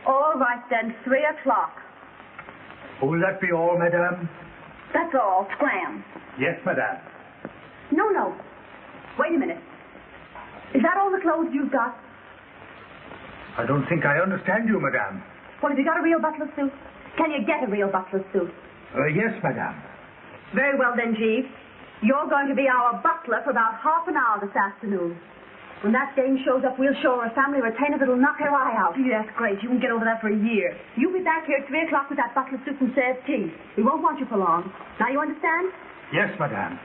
All right, then. 3 o'clock. Will that be all, madame? That's all. Scram. Yes, madame. No. Wait a minute. Is that all the clothes you've got? I don't think I understand you, madame. Well, have you got a real butler suit? Can you get a real butler suit? Yes, madame. Very well, then, Jeeves. You're going to be our butler for about half an hour this afternoon. When that dame shows up, we'll show her a family retainer that'll knock her eye out. Gee, that's great. You won't get over that for a year. You'll be back here at 3 o'clock with that butler suit and serve tea. We won't want you for long. Now you understand? Yes, madame.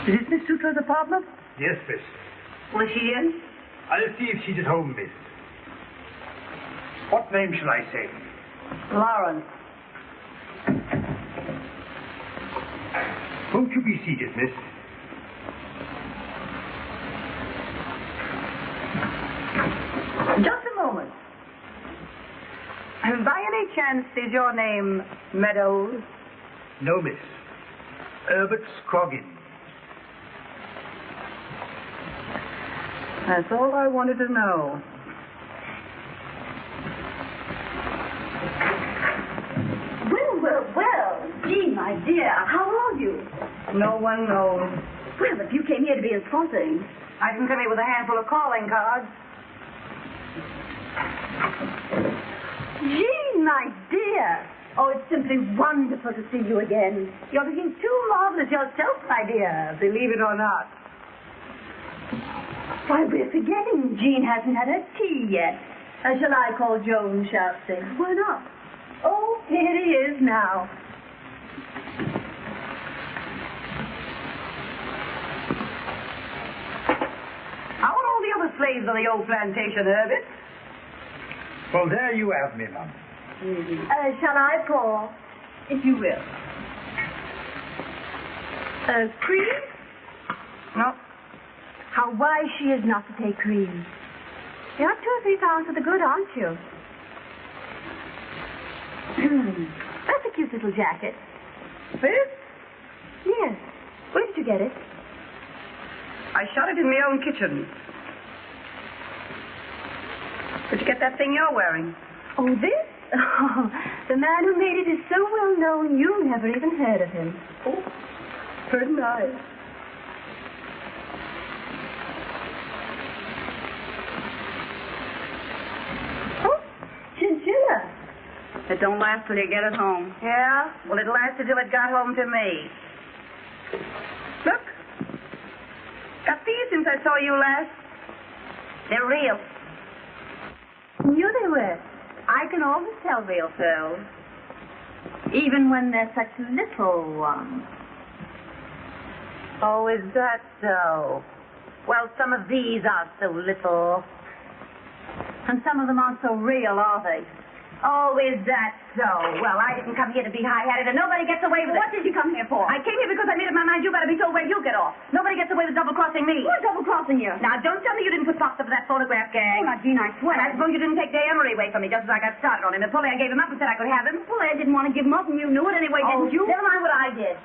Is this Miss Sutra's apartment? Yes, miss. Was she in? I'll see if she's at home, miss. What name shall I say? Lawrence. Won't you be seated, miss? Just a moment. By any chance, is your name Meadows? No, miss. Herbert Scroggins. That's all I wanted to know. Well. Gee, my dear, how are you? No one knows. Well, if you came here to be insulting. I didn't come here with a handful of calling cards. Gee, my dear. Oh, it's simply wonderful to see you again. You're looking too marvelous yourself, my dear. Believe it or not. Why, we're forgetting Jean hasn't had her tea yet. Shall I call Joan Shafty? Why not? Oh, here he is now. How are all the other slaves on the old plantation, Herbert? Well, there you have me, ma'am. Shall I call? If you will. Cream? No. How wise she is not to take cream. You're 2 or 3 pounds for the good, aren't you? That's a cute little jacket. This? Yes. Where did you get it? I shot it in my own kitchen. Where'd you get that thing you're wearing? Oh, this? Oh, the man who made it is so well known you never even heard of him. Oh, very nice. Oh, chinchilla. It don't last till you get it home. Yeah? Well, it lasted till it got home to me. Look. Got these since I saw you last. They're real. Knew they were. I can always tell real pearls. Even when they're such little ones. Oh, is that so? Well, some of these are so little. And some of them aren't so real, are they? Oh, is that so? Well, I didn't come here to be high-hatted, and nobody gets away with it. What did you come here for? I came here because I made up my mind you better be told where you get off. Nobody gets away with double-crossing me. Who's double-crossing you? Now, don't tell me you didn't put Fox up for that photograph gang. Oh, now, Jean, I swear. And I suppose you didn't take Day Emery away from me just as I got started on him. And Polly, I gave him up and said I could have him. Well, I didn't want to give him up, and you knew it anyway, didn't you? Never mind what I did.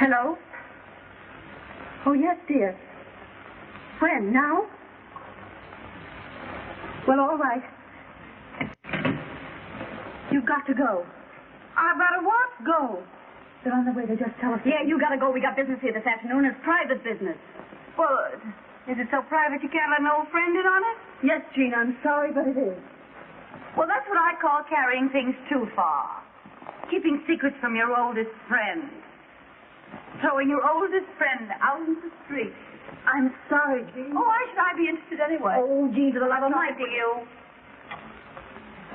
Hello? Oh, yes, dear. When? Now? Well, all right. You've got to go. I've got to what? Go. They're on their way. They just telephoned. Yeah, you gotta go. We got business here this afternoon. It's private business. Well, is it so private you can't let an old friend in on it? Yes, Jean, I'm sorry, but it is. Well, that's what I call carrying things too far. Keeping secrets from your oldest friend. Throwing your oldest friend out into the street. I'm sorry, Jean. Oh, why should I be interested anyway? Oh, Jean, for the love of Mike. To you.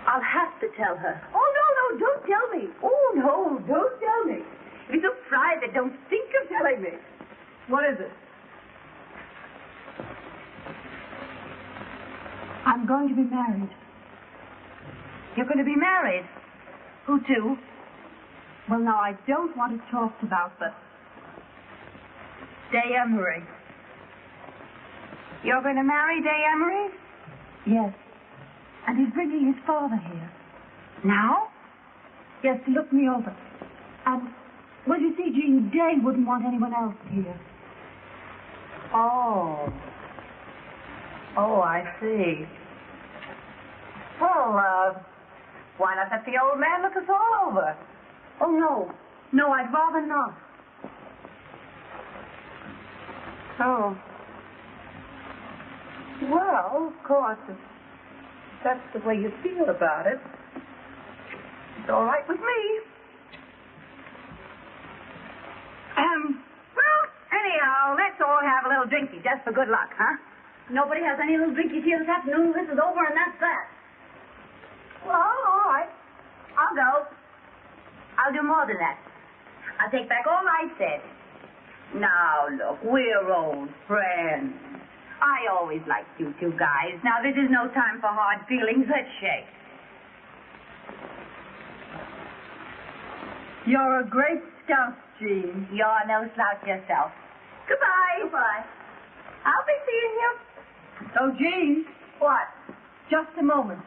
I'll have to tell her. Oh, no, don't tell me. Oh, no, don't tell me. If it's so private, don't think of telling me. What is it? I'm going to be married. You're going to be married? Who to? Well, now, I don't want it talked about, but... Day Emery. You're going to marry Day Emery? Yes. And he's bringing his father here. Now? Yes, to look me over. And, well, you see, Jean, Day wouldn't want anyone else here. Oh. Oh, I see. Well, why not let the old man look us all over? Oh, no. No, I'd rather not. Oh. Well, of course, if that's the way you feel about it, it's all right with me. Well, anyhow, let's all have a little drinky just for good luck, huh? Nobody has any little drinkies here this afternoon. This is over, and that's that. Well, all right. I'll go. I'll do more than that. I'll take back all I said. Now, look, we're old friends. I always liked you two guys. Now, this is no time for hard feelings. Let's shake. You're a great scout, Jean. You're no slouch yourself. Goodbye. Goodbye. I'll be seeing you. Oh, Jean. What? Just a moment.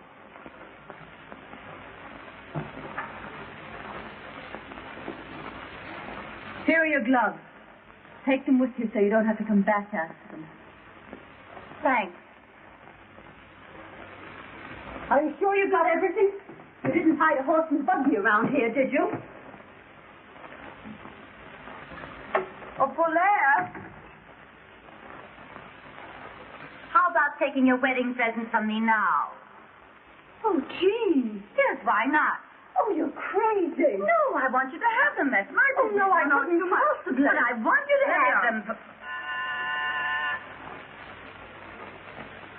Here are your gloves. Take them with you so you don't have to come back after them. Thanks. Are you sure you got everything? You didn't hide a horse and buggy around here, did you? Oh, Fuller. How about taking your wedding present from me now? Oh, Jean. Yes, why not? Oh, you're crazy. No, I want you to have them. That's my business. no, I couldn't possibly. But I want you to have them.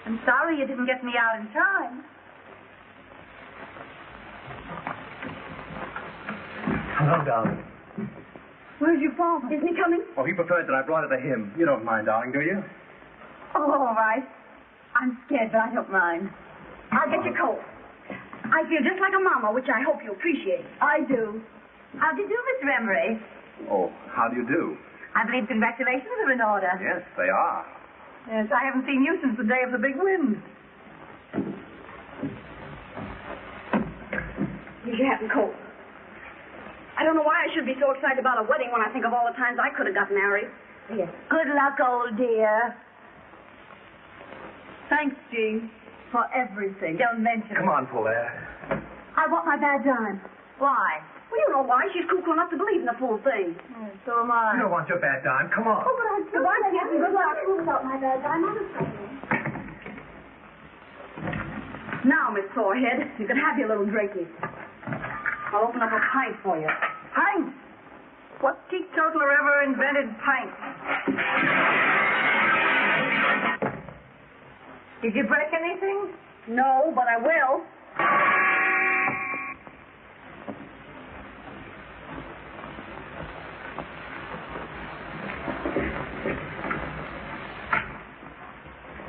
I'm sorry you didn't get me out in time. Hello, darling. Where's your father? Isn't he coming? Oh, he preferred that I brought it to him. You don't mind, darling, do you? Oh, all right. I'm scared, but I don't mind. I'll get your coat. I feel just like a mama, which I hope you appreciate. I do. How do you do, Mr. Emery? Oh, how do you do? I believe congratulations are in order. Yes, they are. Yes, I haven't seen you since the day of the big wind. Here's your hat and coat. I don't know why I should be so excited about a wedding when I think of all the times I could have got married. Yes. Good luck, old dear. Thanks, Jean, for everything. Don't mention Come it. on, Fuller. I want my bad dime. Why? Well, you know why. She's cuckoo enough to believe in the full thing. So am I. You don't want your bad dime. Come on. Oh, but I still Goodbye, want Captain. Good luck. Without my bad dime, I'm Now, Miss Sorehead, you can have your little drinky. I'll open up a pint for you. Pint? What teetotaler ever invented pint? Did you break anything? No, but I will.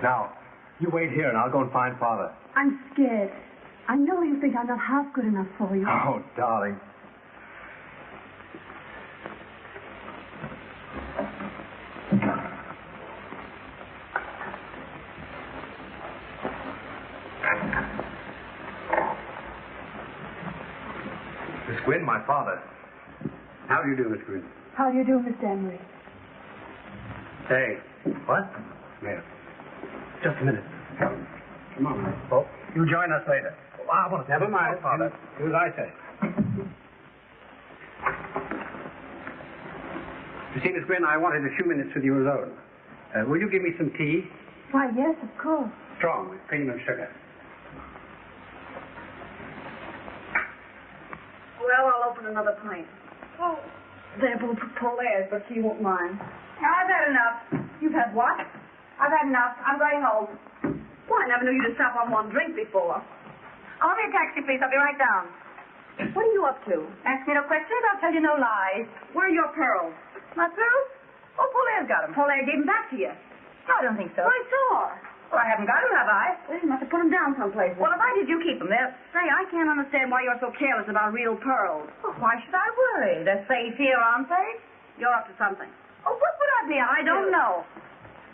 Now, you wait here and I'll go and find Father. I'm scared. I know you think I'm not half good enough for you. Oh, darling. Miss Gwynn, my father. How do you do, Miss Green? How do you do, Mr. Emery? Hey. What? Yeah. Just a minute. Come on. Oh, you join us later. Oh, I want to... Never mind. Father. Do as I say. You see, Miss Gwynn, I wanted a few minutes with you alone. Will you give me some tea? Why, yes, of course. Strong, with cream and sugar. Well, I'll open another pint. Oh, they're both Paulaire's, but she won't mind. I've had enough. You've had what? I've had enough. I'm going home. Well, I never knew you to stop on one drink before. Call me a taxi, please. I'll be right down. What are you up to? Ask me no questions. I'll tell you no lies. Where are your pearls? My pearls? Oh, Paulaire's got them. Paulaire gave them back to you. No, I don't think so. I saw her. Well, I haven't got them, have I? Well, you must have put them down someplace. Well, if I did, you keep them. They're... Say, I can't understand why you're so careless about real pearls. Well, why should I worry? They're safe here, aren't they? You're up to something. Oh, what would I be up I to? don't know.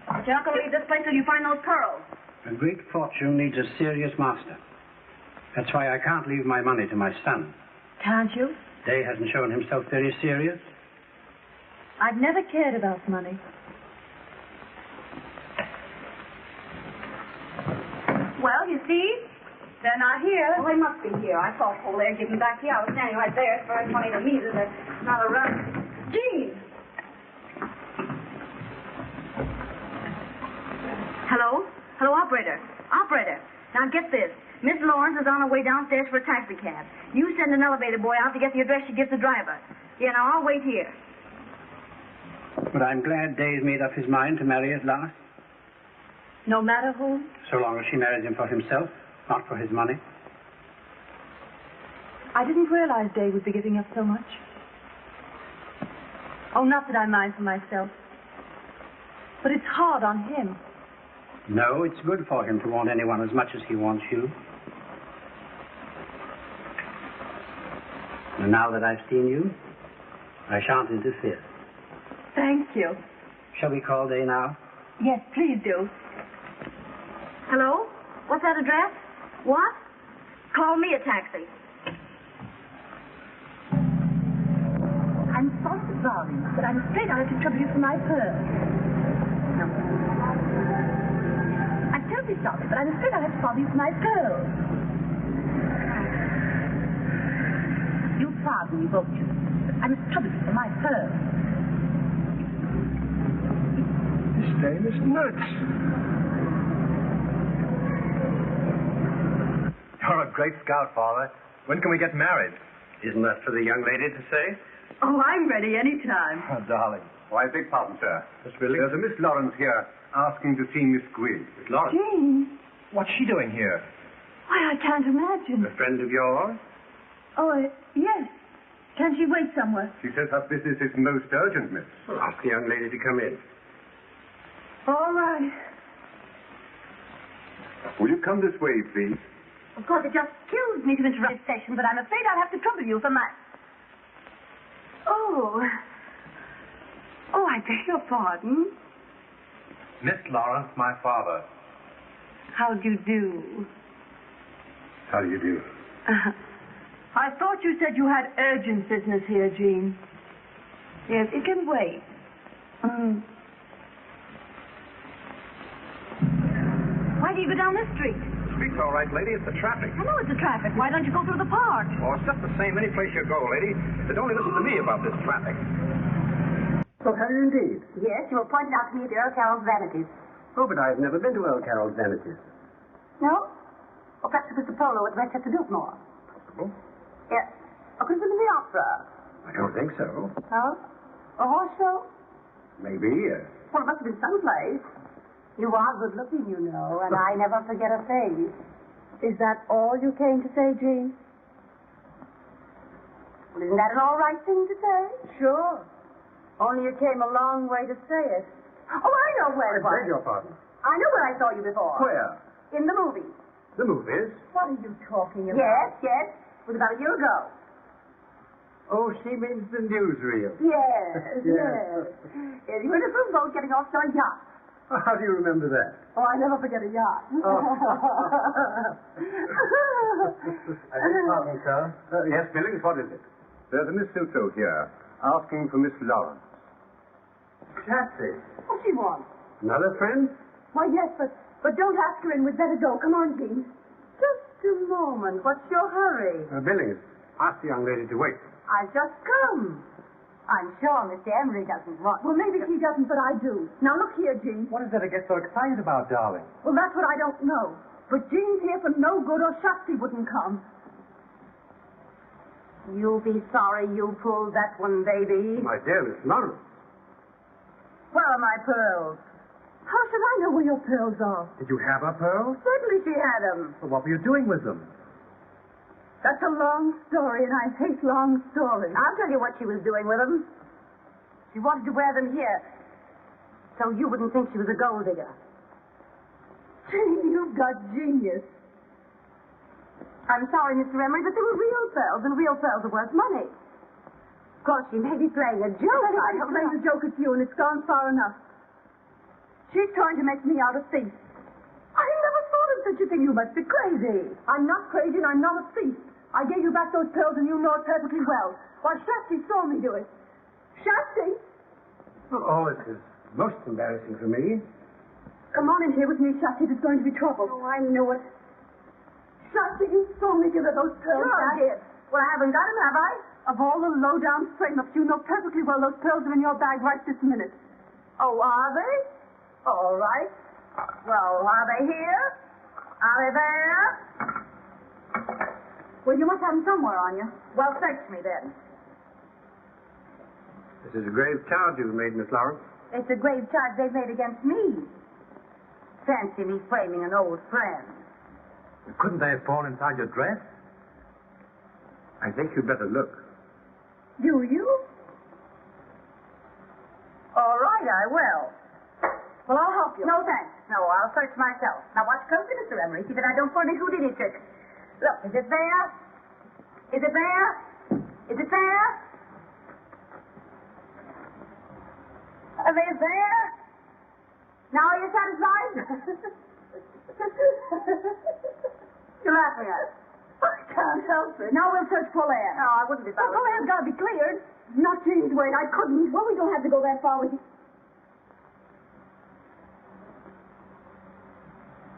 But you're not going to leave this place till you find those pearls. A great fortune needs a serious master. That's why I can't leave my money to my son. Can't you? Day hasn't shown himself very serious. I've never cared about money. Well, you see, they're not here. Well, they must be here. I saw Paulaire give them back to you. I was standing right there. It's very funny to me that they're not around. Jean! Hello? Hello, operator. Operator. Now, get this. Miss Lawrence is on her way downstairs for a taxi cab. You send an elevator boy out to get the address she gives the driver. Yeah, now, I'll wait here. But I'm glad Day's made up his mind to marry at last. No matter who? So long as she marries him for himself, not for his money. I didn't realize Day would be giving up so much. Oh, not that I mind for myself. But it's hard on him. No, it's good for him to want anyone as much as he wants you. And now that I've seen you, I shan't interfere. Thank you. Shall we call Day now? Yes, please do. Hello? What's that address? What? Call me a taxi. I'm sorry to bother you, but I'm afraid I'll have to trouble you for my purse. No. I'm terribly sorry, but I'm afraid I'll have to bother you for my pearls. You'll pardon me, won't you? But I must trouble you for my pearls. This dame is nuts. You're a great scout, Father. When can we get married? Isn't that for the young lady to say? Oh, I'm ready any time. Oh, darling. Why, beg pardon, sir. Miss Willis? There's a Miss Lawrence here asking to see Miss Gwynn. Miss Lawrence? Jane. What's she doing here? Why, I can't imagine. A friend of yours? Oh, yes. Can she wait somewhere? She says her business is most urgent, miss. Well, ask the young lady to come in. All right. Will you come this way, please? Of course, it just kills me to interrupt this session, but I'm afraid I'll have to trouble you for my... Oh. Oh, I beg your pardon. Miss Lawrence, my father. How do you do? How do you do? I thought you said you had urgent business here, Jean. Yes, it can wait. Why do you go down this street? The street's all right, lady. It's the traffic. I know it's the traffic. Why don't you go through the park? Oh, it's just the same any place you go, lady. But only listen to me about this traffic. So have you indeed? Yes, you were pointed out to me at Earl Carroll's Vanities. Oh, but I've never been to Earl Carroll's Vanities. No? Or perhaps it was the polo at Westchester Biltmore. Possible? Yes. Or could it have been the opera? I don't think so. No? A horse show? Maybe, yes. Well, it must have been someplace. You are good looking, you know, and I never forget a face. Is that all you came to say, Jean? Well, isn't that an all right thing to say? Sure. Only you came a long way to say it. Oh, I know where it I beg was. your pardon. I know where I saw you before. Where? In the movie. The movies? What are you talking about? Yes, yes. It was about a year ago. Oh, she means the newsreel. Yes, Yes. Yes, you were in a little boat getting off to a yacht. How do you remember that? Oh, I never forget a yacht. Oh. I beg your pardon, sir. Yes, Billings, what is it? There's a Miss Silto here asking for Miss Lawrence. Patsy. What she wants? Another friend? Why, yes, but don't ask her in. We'd better go. Come on, Jean. Just a moment. What's your hurry? Billings, ask the young lady to wait. I've just come. I'm sure Mr. Emery doesn't want... Well, maybe he doesn't, but I do. Now, look here, Jean. What is there to get so excited about, darling? Well, that's what I don't know. But Jean's here for no good or Shotzi wouldn't come. You'll be sorry you pulled that one, baby. My dear Miss Lawrence. Where are my pearls? How should I know where your pearls are? Did you have her pearls? Certainly she had them. Well, what were you doing with them? That's a long story, and I hate long stories. I'll tell you what she was doing with them. She wanted to wear them here, so you wouldn't think she was a gold digger. Jean, you've got genius. I'm sorry, Mr. Emery, but they were real pearls, and real pearls are worth money. Of course, she may be playing a joke. I have played a joke at you, and it's gone far enough. She's trying to make me out a thief. I never thought of such a thing. You must be crazy. I'm not crazy, and I'm not a thief. I gave you back those pearls, and you know it perfectly well. Why, Shotzi saw me do it. Shotzi! Oh, this is most embarrassing for me. Come on in here with me, Shotzi. There's going to be trouble. Oh, I knew it. Shotzi, you saw me give her those pearls Sure back. I did. Well, I haven't got them, have I? Of all the low-down frame-ups, you know perfectly well those pearls are in your bag right this minute. Oh, are they? All right. Well, are they here? Are they there? Well, you must have them somewhere on you. Well, search me then. This is a grave charge you've made, Miss Lawrence. It's a grave charge they've made against me. Fancy me framing an old friend. Couldn't they have fallen inside your dress? I think you'd better look. Do you? All right, I will. Well, I'll help you. No, thanks. No, I'll search myself. Now, watch closely, Mr. Emery. See that I don't pull any Houdini tricks. Look, is it there? Is it there? Is it there? Are they there? Now are you satisfied? You're laughing at it. I can't help it. Now we'll search Polaire. No, I wouldn't be Well, bothered. Polaire's got to be cleared. Not Jean's way. I couldn't. Well, we don't have to go that far with you.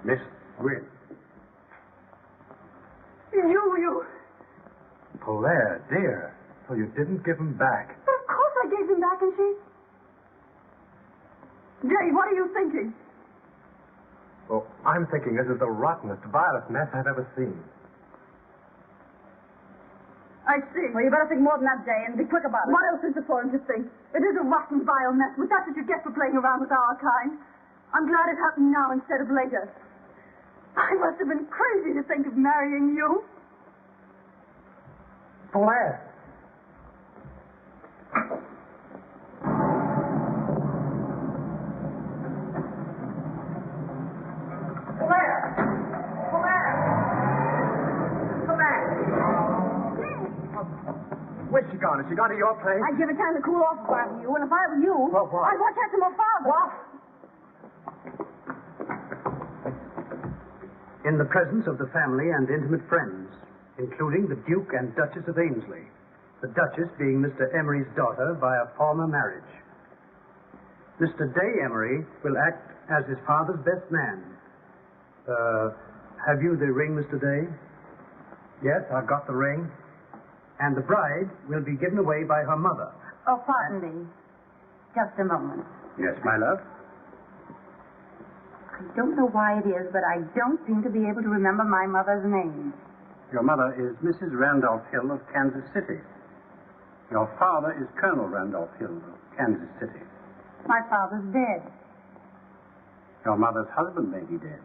Miss Gwynn. You. Polaire, dear. So you didn't give them back. But of course I gave them back, and she... Dave, what are you thinking? Well, I'm thinking this is the rottenest, vilest mess I've ever seen. I see. Well, you better think more than that, Jay, and be quick about it. What else is there for him to think? It is a rotten, vile mess, but that's what you get for playing around with our kind. I'm glad it happened now instead of later. I must have been crazy to think of marrying you. Polaire. Where's she gone? Has she gone to your place? I'd give it time to cool off if I were you, and if I were you, Well, what? I'd watch out for my father. What? In the presence of the family and intimate friends, including the Duke and Duchess of Ainsley, the Duchess being Mr. Emery's daughter by a former marriage. Mr. Day Emery will act as his father's best man. Have you the ring, Mr. Day? Yes, I've got the ring. And the bride will be given away by her mother. Oh, pardon me. Just a moment. Yes, my love? I don't know why it is, but I don't seem to be able to remember my mother's name. Your mother is Mrs. Randolph Hill of Kansas City. Your father is Colonel Randolph Hill of Kansas City. My father's dead. Your mother's husband may be dead,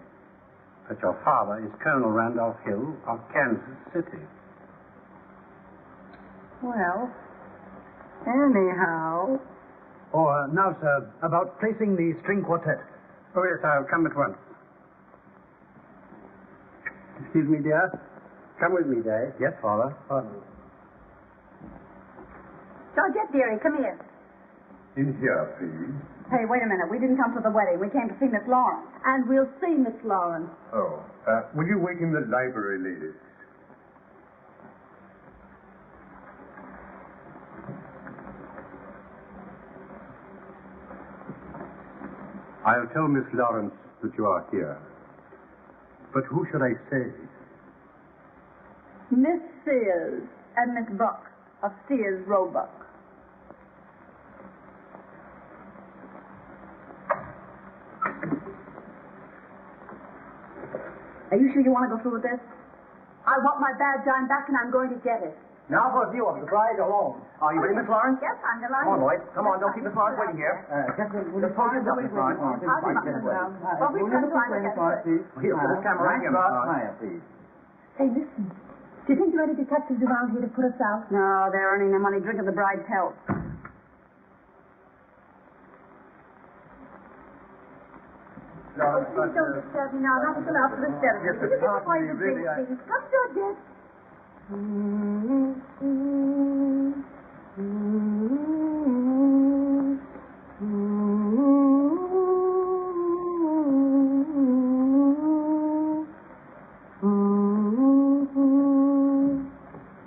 but your father is Colonel Randolph Hill of Kansas City. Well, anyhow... Now, sir, about placing the string quartet. Oh, yes, I'll come at once. Excuse me, dear. Come with me, Day. Yes, Father. Pardon. Georgette, dearie, come here. In here, please. Hey, wait a minute. We didn't come to the wedding. We came to see Miss Lawrence. And we'll see Miss Lawrence. Oh, will you wait in the library, ladies? I'll tell Miss Lawrence that you are here. But who should I say? Miss Sears and Miss Buck of Sears Roebuck. Are you sure you want to go through with this? I want my bad dime back, and I'm going to get it. Now for a view of the bride alone. Are you ready, Miss Lawrence? Yes, I'm Come delighted. on, boys. Come on, don't keep Miss Lawrence waiting here. Just hold yours up, Miss Lawrence. Well, we can find it. Here, put this camera right here, Miss Lawrence. Hey, listen. Do you think there are any detectives around here to put us out? No, they're earning their money drinking the bride's health. Oh, please don't disturb me now. Not until after the ceremony. Could you give me one of the drinks, please? Come, Georgette.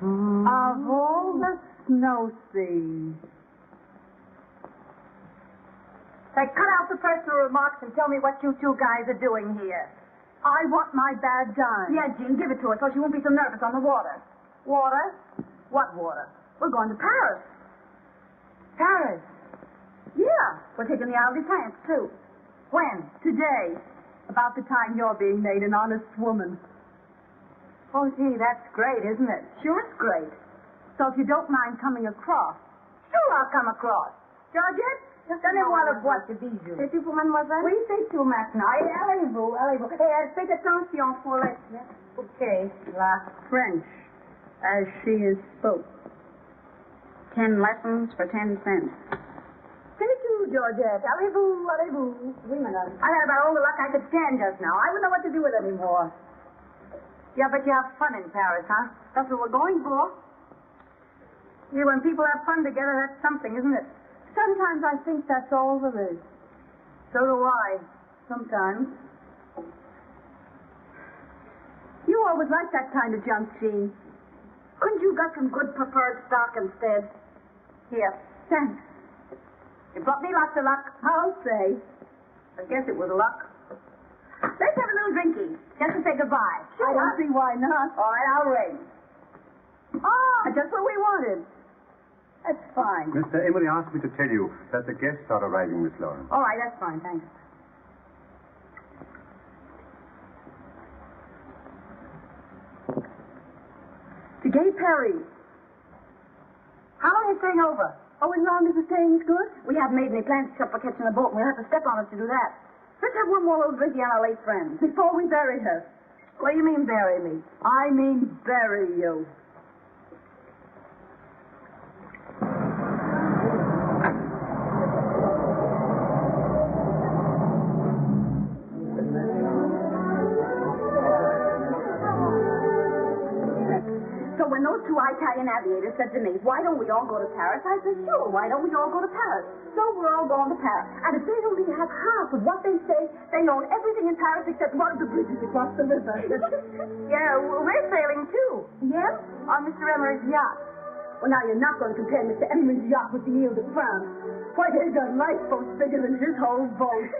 Of all the snow seas. Hey, cut out the personal remarks and tell me what you two guys are doing here. I want my bad dime. Yeah, Jean, give it to us so she won't be so nervous on the water. Water? What water? We're going to Paris. Paris. Yeah. We're taking the Isle de France, too. When? Today. About the time you're being made an honest woman. Oh, gee, that's great, isn't it? Sure, it's great. So if you don't mind coming across. Sure, I'll come across. Georgette, donnez-moi la boîte de bijoux. C'est tout pour mademoiselle? Oui, c'est tout maintenant. Allez-vous, allez-vous. Et faites attention pour les... Okay, là. French, as she is spoke. 10 lessons for 10 cents. C'est tout, Georgette. Allez-vous, allez-vous. Oui, madame. I had about all the luck I could stand just now. I wouldn't know what to do with it anymore. Yeah, but you have fun in Paris, huh? That's what we're going for. Yeah, when people have fun together, that's something, isn't it? Sometimes I think that's all there is. So do I. Sometimes. You always liked that kind of junk, Jean. Couldn't you got some good preferred stock instead? Here, thanks. You brought me lots of luck. I'll say. I guess it was luck. Let's have a little drinky, just to say goodbye. I don't see why not. All right, I'll ring. Ah, just what we wanted. That's fine. Mr. Emery asked me to tell you that the guests are arriving, Miss Lawrence. All right, that's fine, thanks. To Gay Perry. How long are you staying over? Oh, as long as the staying's good? We haven't made any plans except for catching a boat, and we'll have to step on us to do that. Let's have one more little drinky on our late friends. Before we bury her. What do you mean, bury me? I mean bury you. So when those two Italian aviators said to me, why don't we all go to Paris? I said, sure, why don't we all go to Paris? So we're all going to Paris. And if they only have half of what they say, they own everything in Paris except one of the bridges across the river. Yeah, we're sailing too. Yeah? On Mr. Emery's yacht. Well, now you're not going to compare Mr. Emery's yacht with the Ile de France. Why, there's a lifeboat bigger than his whole boat.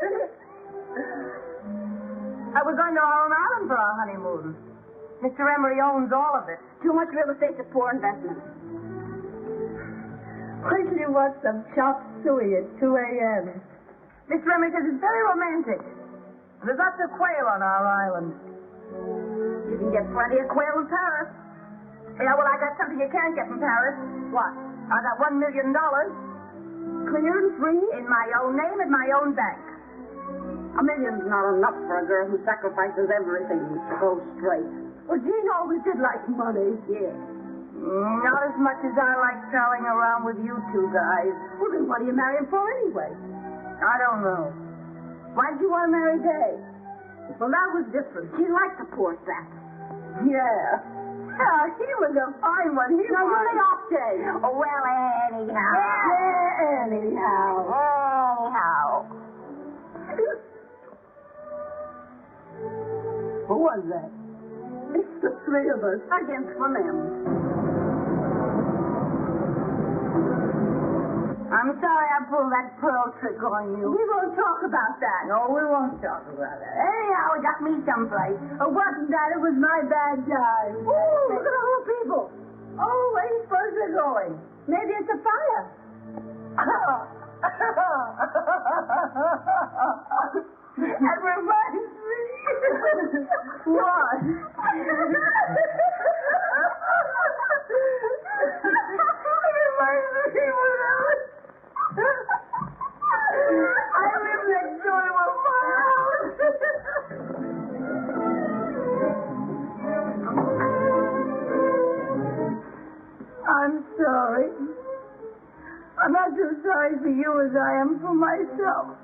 We're going to Long Island for our honeymoon. Mr. Emery owns all of it. Too much real estate to poor investment. Wait till you watch some chop suey at 2 a.m. Mr. Emery says it's very romantic. There's lots of quail on our island. You can get plenty of quail in Paris. Yeah, well, I got something you can't get from Paris. What? I got $1 million. Clear and free? In my own name and my own bank. $1 million's not enough for a girl who sacrifices everything to go straight. Well, Jean always did like money. Yeah. Not as much as I like strolling around with you two guys. Well, then what do you marry him for anyway? I don't know. Why did you want to marry Day? Well, that was different. She liked the poor sap. Yeah. He was a fine one. He was. Now, you lay off, Day. Oh, well, anyhow. Yeah, anyhow. Anyhow. Who was that? It's the three of us against one of them. I'm sorry I pulled that pearl trick on you. We won't talk about that. No, we won't talk about that. Anyhow, it got me someplace. It wasn't that. It was my bad time. Ooh, look at all the people. Oh, where do you suppose they're going? Maybe it's a fire. That reminds me. What? myself.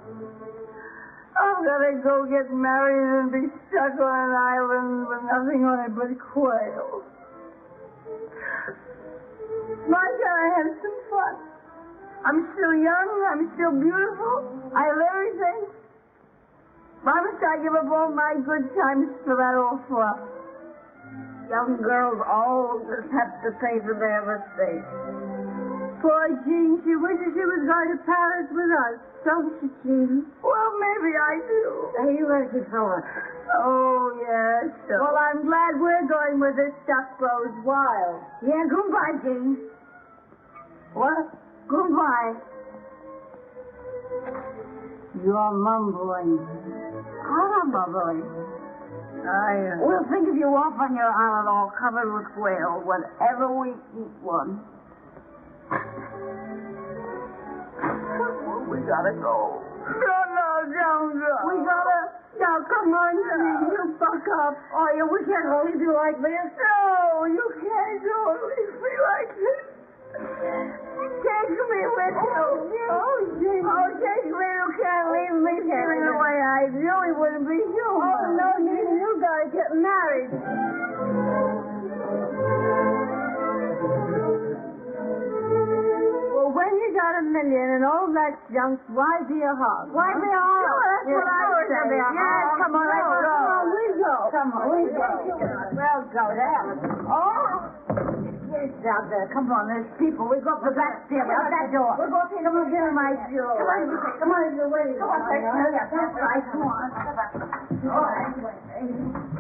I'm gonna go get married and be stuck on an island with nothing on it but quail. Why can't I have some fun? I'm still young, I'm still beautiful, I have everything. Why must I give up all my good times for that old fluff? Young girls always have to pay for their mistakes. Poor Jean, she wishes she was going to Paris with us, don't you, Jean? Well, maybe I do. Are you ready for it? Oh, yes. Well, I'm glad we're going where this stuff grows wild. Yeah, goodbye, Jean. What? Goodbye. You're mumbling. I'm not mumbling. We'll think of you off on your island all covered with quail whenever we eat one. We gotta go. No, don't go. We gotta... Now, come on, Jean, you buck up. Oh, yeah, we can't leave you like this. No, you can't go leave me like this. Take me with you. Oh, Jean. Oh, take me. You can't leave me feeling the way I do. It wouldn't be human. Oh, no, Jean, you gotta get married. Well, when you got $1 million and all that junk, why be a hog? Why be a hog? That's what I was saying. Yes, come on, let's go. Come on, we go. Come on, we go. We'll go there. Oh! Yes, out there. Come on, there's people. We go up the back stairs, out that door. We're going to take them again, my jewel. Come on, you're waiting. Come on, that's right. Come on. All right.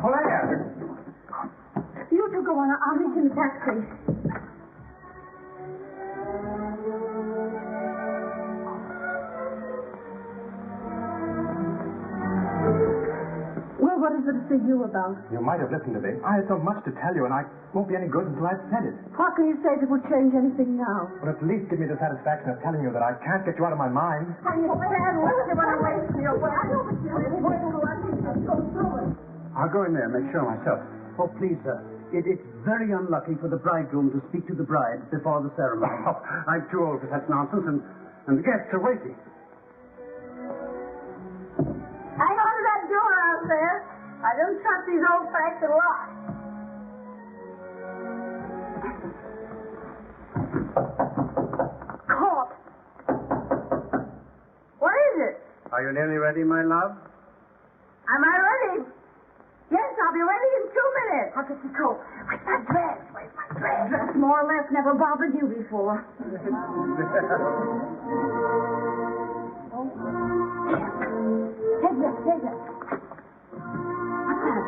Claire! You two go on. I'll meet you in the taxi. Well, what is it to see you about? You might have listened to me. I had so much to tell you, and I won't be any good until I've said it. What can you say that will change anything now? Well, at least give me the satisfaction of telling you that I can't get you out of my mind. I'll go in there and make sure myself. Oh, please, sir. It's very unlucky for the bridegroom to speak to the bride before the ceremony. Oh, I'm too old for such nonsense, and the guests are waiting. Hang on to that door out there. I don't trust these old-fashioned locks. Caught. What is it? Are you nearly ready, my love? Am I ready? Yes, I'll be ready in 2 minutes. I'll get your coat. Where's my dress? Where's my dress? Dress more or less never bothered you before. Take this, take this. What's that?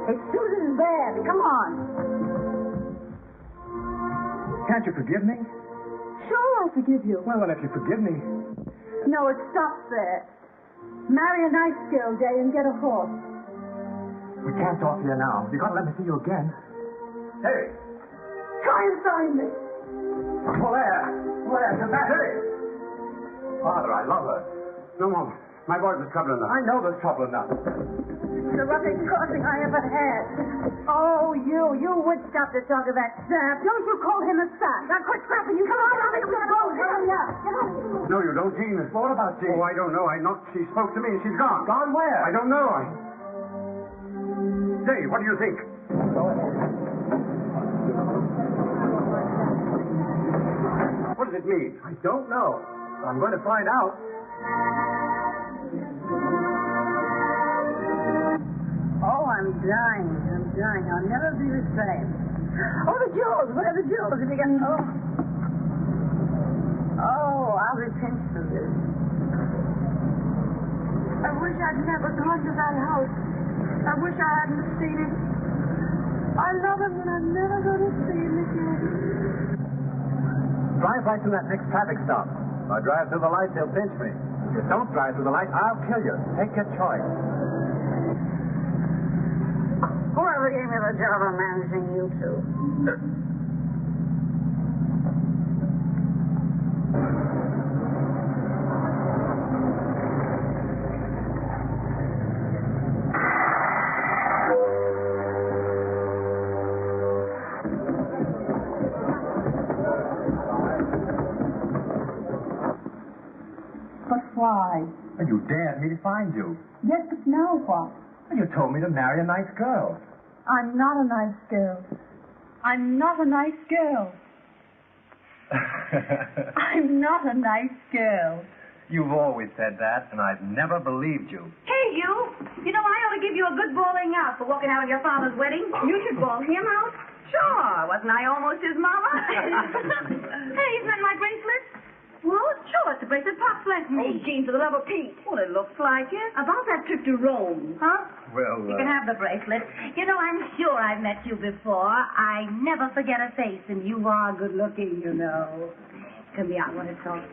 It's Susan's bed. Come on. Can't you forgive me? Sure, I'll forgive you. Well, then, if you forgive me... No, it stops there. Marry a nice girl, Day, and get a horse. We can't talk here now. You've got to let me see you again. Hey! Try and find me. Claire! Claire, come back! Hey! Father, I love her. No, Mom. My boys are trouble enough. I know there's trouble enough. The roughest crossing I ever had. Oh, you would stop to talk of that sap. Don't you call him a sap. Now quit scrapping. You come on, I'll make you go. Hurry up. Get on. No, you don't, Jean. What about Jean? Oh, I don't know. She spoke to me and she's gone. Gone where? I don't know. Say, what do you think? What does it mean? I don't know. I'm going to find out. Oh, I'm dying. I'll never be the same. Oh, the jewels. Where are the jewels? If you can... Oh, I'll be pinched for this. I wish I'd never gone to that house. I wish I hadn't seen him. I love him, and I'm never going to see him again. Drive right to that next traffic stop. If I drive through the lights, they'll pinch me. If you don't drive through the lights, I'll kill you. Take your choice. Whoever gave me the job of managing you two. But why? And you dared me to find you. Yes, but now what? And you told me to marry a nice girl. I'm not a nice girl. I'm not a nice girl. I'm not a nice girl. You've always said that, and I've never believed you. Hey, you. You know, I ought to give you a good bawling out for walking out of your father's wedding. You should bawl him out. Sure. Wasn't I almost his mama? Hey, isn't that my bracelet? Well, sure, it's the bracelet Pop's left me. Oh, Jean, for the love of Pete. Well, it looks like it. About that trip to Rome. Huh? Well, You can have the bracelet. You know, I'm sure I've met you before. I never forget a face, and you are good looking, you know. Come here, I want to talk.